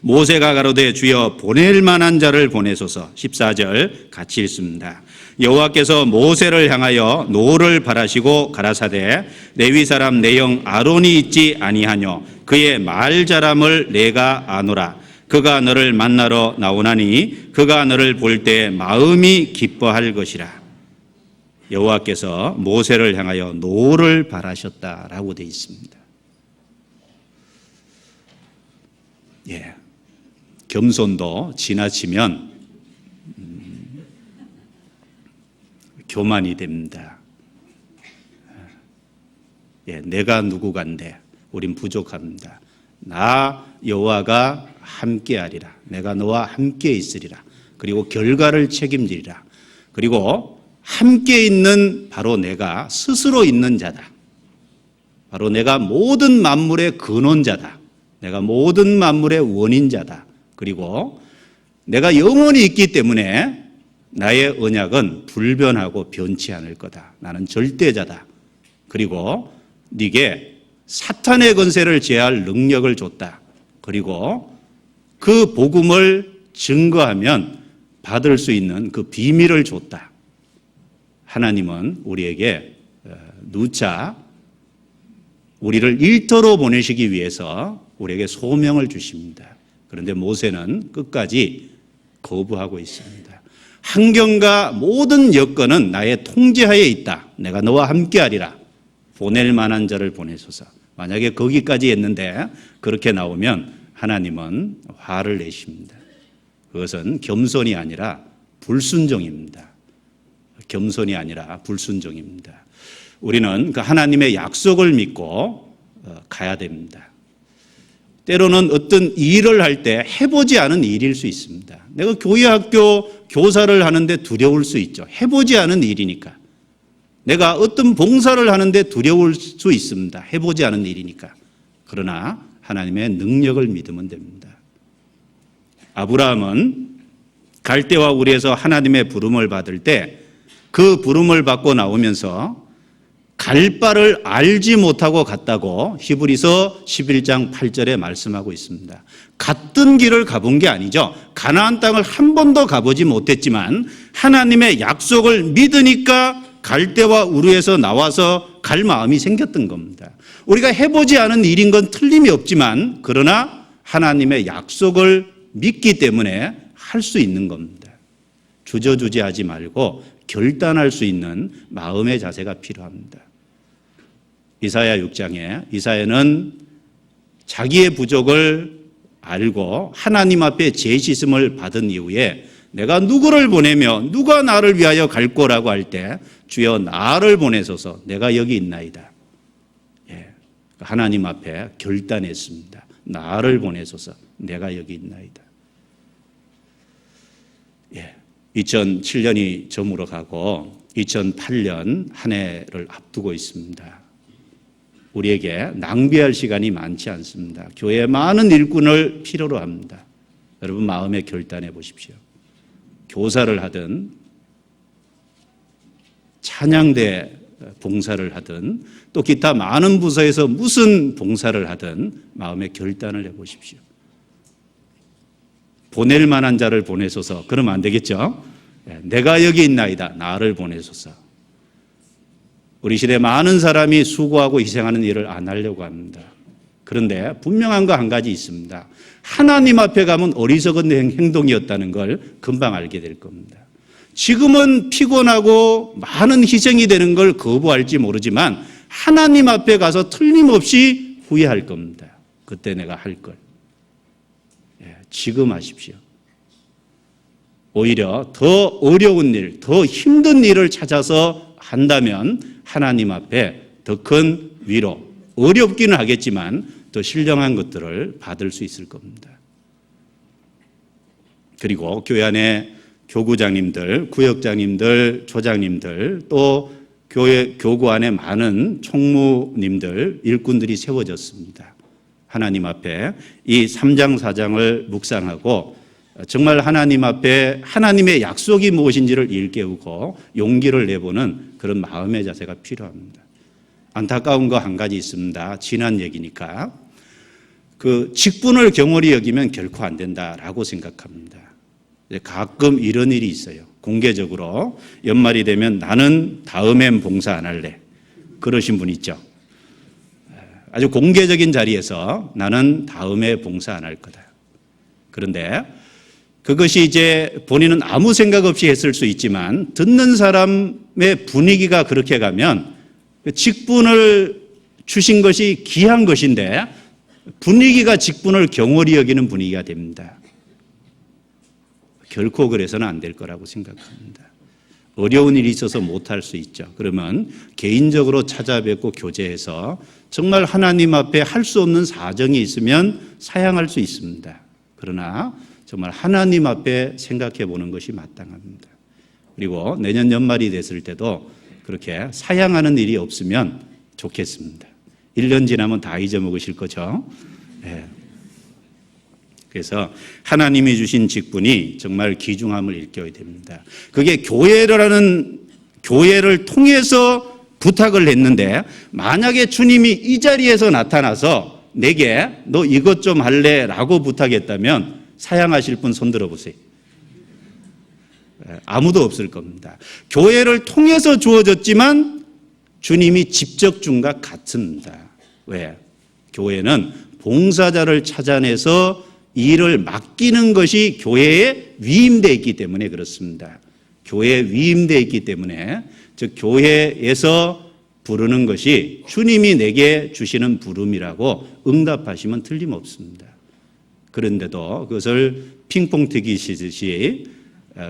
모세가 가로되 주여 보낼 만한 자를 보내소서. 14절 같이 읽습니다. 여호와께서 모세를 향하여 노를 바라시고 가라사대 레위 사람 내 형 아론이 있지 아니하뇨. 그의 말 잘함을 내가 아노라. 그가 너를 만나러 나오나니 그가 너를 볼 때 마음이 기뻐할 것이라. 여호와께서 모세를 향하여 노를 바라셨다라고 되어 있습니다. 예, 겸손도 지나치면 교만이 됩니다. 예, 내가 누구간데 우린 부족합니다. 나 여호와가 함께하리라. 내가 너와 함께 있으리라. 그리고 결과를 책임지리라. 그리고 함께 있는 바로 내가 스스로 있는 자다. 바로 내가 모든 만물의 근원자다. 내가 모든 만물의 원인자다. 그리고 내가 영원히 있기 때문에 나의 언약은 불변하고 변치 않을 거다. 나는 절대자다. 그리고 네게 사탄의 권세를 제할 능력을 줬다. 그리고 그 복음을 증거하면 받을 수 있는 그 비밀을 줬다. 하나님은 우리에게 누차 우리를 일터로 보내시기 위해서 우리에게 소명을 주십니다. 그런데 모세는 끝까지 거부하고 있습니다. 환경과 모든 여건은 나의 통제하에 있다. 내가 너와 함께하리라. 보낼 만한 자를 보내소서. 만약에 거기까지 했는데 그렇게 나오면 하나님은 화를 내십니다. 그것은 겸손이 아니라 불순종입니다. 겸손이 아니라 불순종입니다. 우리는 그 하나님의 약속을 믿고 가야 됩니다. 때로는 어떤 일을 할 때 해보지 않은 일일 수 있습니다. 내가 교회 학교 교사를 하는데 두려울 수 있죠. 해보지 않은 일이니까. 내가 어떤 봉사를 하는데 두려울 수 있습니다. 해보지 않은 일이니까. 그러나 하나님의 능력을 믿으면 됩니다. 아브라함은 갈대와 우리에서 하나님의 부름을 받을 때 그 부름을 받고 나오면서 갈 바를 알지 못하고 갔다고 히브리서 11장 8절에 말씀하고 있습니다. 갔던 길을 가본 게 아니죠. 가나안 땅을 한 번도 가보지 못했지만 하나님의 약속을 믿으니까 갈대와 우르에서 나와서 갈 마음이 생겼던 겁니다. 우리가 해보지 않은 일인 건 틀림이 없지만 그러나 하나님의 약속을 믿기 때문에 할 수 있는 겁니다. 주저주지하지 말고 결단할 수 있는 마음의 자세가 필요합니다. 이사야 6장에 이사야는 자기의 부족을 알고 하나님 앞에 죄짓음을 받은 이후에 내가 누구를 보내며 누가 나를 위하여 갈 거라고 할 때 주여 나를 보내소서 내가 여기 있나이다. 하나님 앞에 결단했습니다. 나를 보내소서 내가 여기 있나이다. 2007년이 저물어 가고 2008년 한 해를 앞두고 있습니다. 우리에게 낭비할 시간이 많지 않습니다. 교회에 많은 일꾼을 필요로 합니다. 여러분 마음에 결단해 보십시오. 교사를 하든 찬양대 봉사를 하든 또 기타 많은 부서에서 무슨 봉사를 하든 마음에 결단을 해보십시오. 보낼 만한 자를 보내소서. 그러면 안 되겠죠. 내가 여기 있나이다. 나를 보내소서. 우리 시대 많은 사람이 수고하고 희생하는 일을 안 하려고 합니다. 그런데 분명한 거 한 가지 있습니다. 하나님 앞에 가면 어리석은 행동이었다는 걸 금방 알게 될 겁니다. 지금은 피곤하고 많은 희생이 되는 걸 거부할지 모르지만 하나님 앞에 가서 틀림없이 후회할 겁니다. 그때 내가 할 걸. 지금 하십시오. 오히려 더 어려운 일, 더 힘든 일을 찾아서 한다면 하나님 앞에 더 큰 위로, 어렵기는 하겠지만 더 신령한 것들을 받을 수 있을 겁니다. 그리고 교회 안에 교구장님들, 구역장님들, 조장님들, 또 교구 안에 많은 총무님들, 일꾼들이 세워졌습니다. 하나님 앞에 이 3장 4장을 묵상하고 정말 하나님 앞에 하나님의 약속이 무엇인지를 일깨우고 용기를 내보는 그런 마음의 자세가 필요합니다. 안타까운 거 한 가지 있습니다. 지난 얘기니까. 그 직분을 경홀히 여기면 결코 안 된다라고 생각합니다. 가끔 이런 일이 있어요. 공개적으로 연말이 되면 나는 다음엔 봉사 안 할래. 그러신 분 있죠. 아주 공개적인 자리에서 나는 다음에 봉사 안 할 거다. 그런데 그것이 이제 본인은 아무 생각 없이 했을 수 있지만 듣는 사람의 분위기가 그렇게 가면 직분을 주신 것이 귀한 것인데 분위기가 직분을 경홀히 여기는 분위기가 됩니다. 결코 그래서는 안 될 거라고 생각합니다. 어려운 일이 있어서 못할 수 있죠. 그러면 개인적으로 찾아뵙고 교제해서 정말 하나님 앞에 할 수 없는 사정이 있으면 사양할 수 있습니다. 그러나 정말 하나님 앞에 생각해 보는 것이 마땅합니다. 그리고 내년 연말이 됐을 때도 그렇게 사양하는 일이 없으면 좋겠습니다. 1년 지나면 다 잊어먹으실 거죠. 네. 그래서 하나님이 주신 직분이 정말 귀중함을 일깨워야 됩니다. 그게 교회를 통해서 부탁을 했는데, 만약에 주님이 이 자리에서 나타나서 내게 너 이것 좀 할래? 라고 부탁했다면 사양하실 분 손 들어보세요. 아무도 없을 겁니다. 교회를 통해서 주어졌지만 주님이 직접 준 것 같습니다. 왜? 교회는 봉사자를 찾아내서 일을 맡기는 것이 교회에 위임되어 있기 때문에 그렇습니다. 교회에 위임되어 있기 때문에, 즉 교회에서 부르는 것이 주님이 내게 주시는 부름이라고 응답하시면 틀림없습니다. 그런데도 그것을 핑퐁 튀기시듯이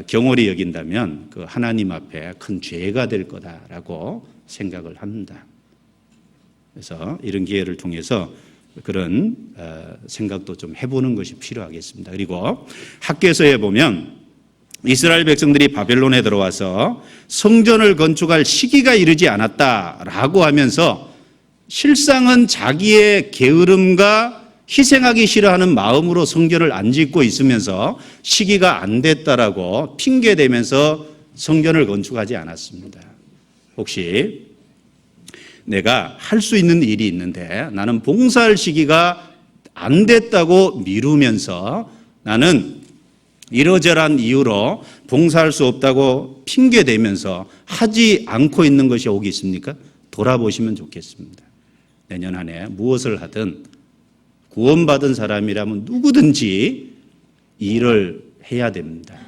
경홀히 여긴다면 그 하나님 앞에 큰 죄가 될 거다라고 생각을 합니다. 그래서 이런 기회를 통해서 그런 생각도 좀 해보는 것이 필요하겠습니다. 그리고 학개서에 보면 이스라엘 백성들이 바벨론에 들어와서 성전을 건축할 시기가 이르지 않았다라고 하면서 실상은 자기의 게으름과 희생하기 싫어하는 마음으로 성전을 안 짓고 있으면서 시기가 안 됐다라고 핑계대면서 성전을 건축하지 않았습니다. 혹시 내가 할 수 있는 일이 있는데 나는 봉사할 시기가 안 됐다고 미루면서 나는 이러저러한 이유로 봉사할 수 없다고 핑계대면서 하지 않고 있는 것이 혹 있습니까? 돌아보시면 좋겠습니다. 내년 한 해 무엇을 하든 구원받은 사람이라면 누구든지 일을 해야 됩니다.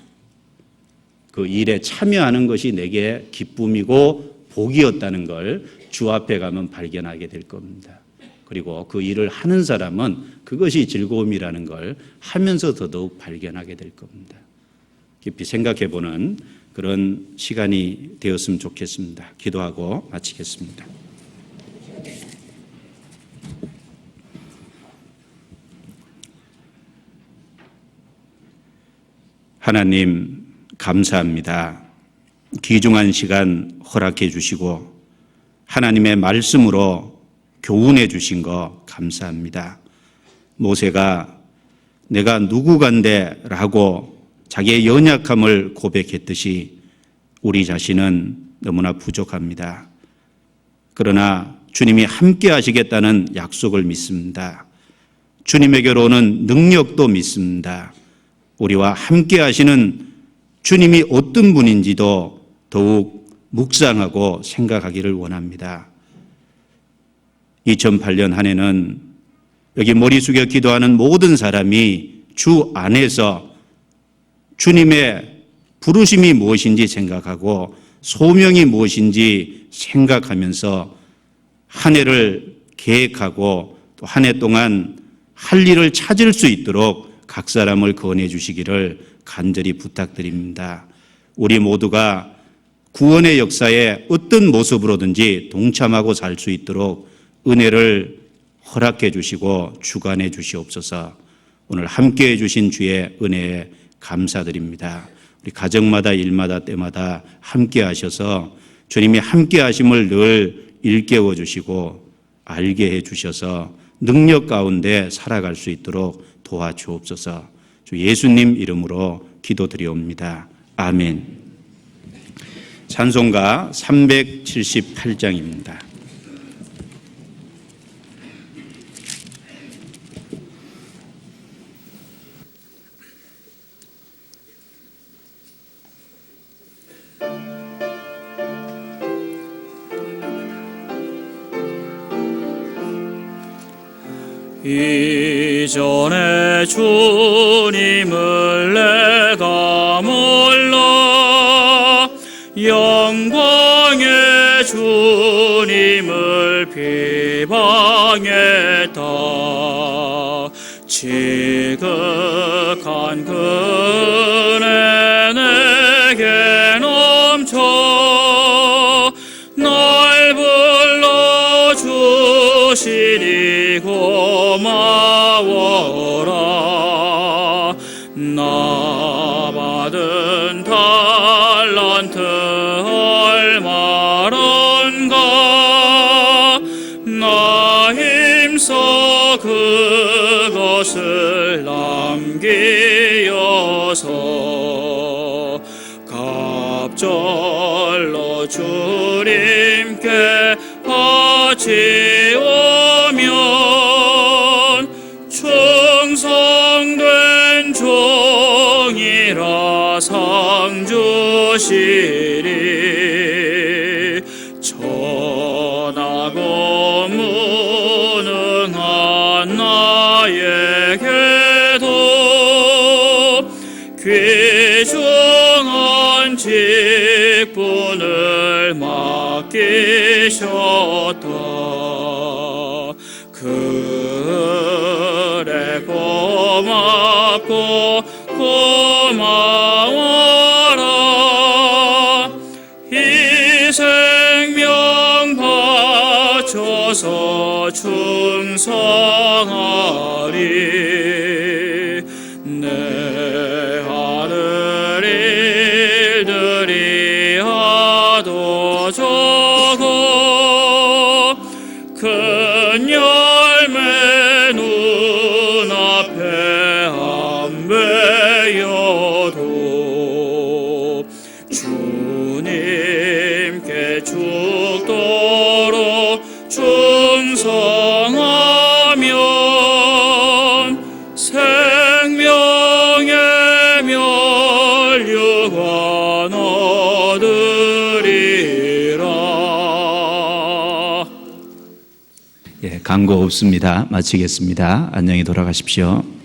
그 일에 참여하는 것이 내게 기쁨이고 복이었다는 걸 주 앞에 가면 발견하게 될 겁니다. 그리고 그 일을 하는 사람은 그것이 즐거움이라는 걸 하면서 더더욱 발견하게 될 겁니다. 깊이 생각해보는 그런 시간이 되었으면 좋겠습니다. 기도하고 마치겠습니다. 하나님 감사합니다. 귀중한 시간 허락해 주시고 하나님의 말씀으로 교훈해 주신 거 감사합니다. 모세가 내가 누구간데 라고 자기의 연약함을 고백했듯이 우리 자신은 너무나 부족합니다. 그러나 주님이 함께 하시겠다는 약속을 믿습니다. 주님에게로 오는 능력도 믿습니다. 우리와 함께 하시는 주님이 어떤 분인지도 더욱 묵상하고 생각하기를 원합니다. 2008년 한 해는 여기 머리 숙여 기도하는 모든 사람이 주 안에서 주님의 부르심이 무엇인지 생각하고 소명이 무엇인지 생각하면서 한 해를 계획하고 또 한 해 동안 할 일을 찾을 수 있도록 각 사람을 권해 주시기를 간절히 부탁드립니다. 우리 모두가 구원의 역사에 어떤 모습으로든지 동참하고 살 수 있도록 은혜를 허락해 주시고 주관해 주시옵소서. 오늘 함께해 주신 주의 은혜에 감사드립니다. 우리 가정마다 일마다 때마다 함께 하셔서 주님이 함께 하심을 늘 일깨워 주시고 알게 해 주셔서 능력 가운데 살아갈 수 있도록 도와주옵소서. 주 예수님 이름으로 기도드리옵니다. 아멘. 찬송가 378장입니다. 이전에 주님을 내가 몰라 영광의 주님을 비방했다. 지극한 은혜 내게 넘쳐 날 불러주시니 고마워라. 나 받은 다 달란트 얼마런가 나 힘써 그것을 남기어서 갑절로 주님께 바치오면 충성된 종이라 상 주시리 천하고 무능한 나에게도 귀중한 직분을 맡기셨다. 그래 고맙고 고마워라. 이 생명 바쳐서 충성하리. 내 하늘 일들이 하도 적어 큰 열매 눈앞에 안 배여도 주님께 죽도록 충성하면 생명의 멸류관 얻으리라. 예, 광고 없습니다. 마치겠습니다. 안녕히 돌아가십시오.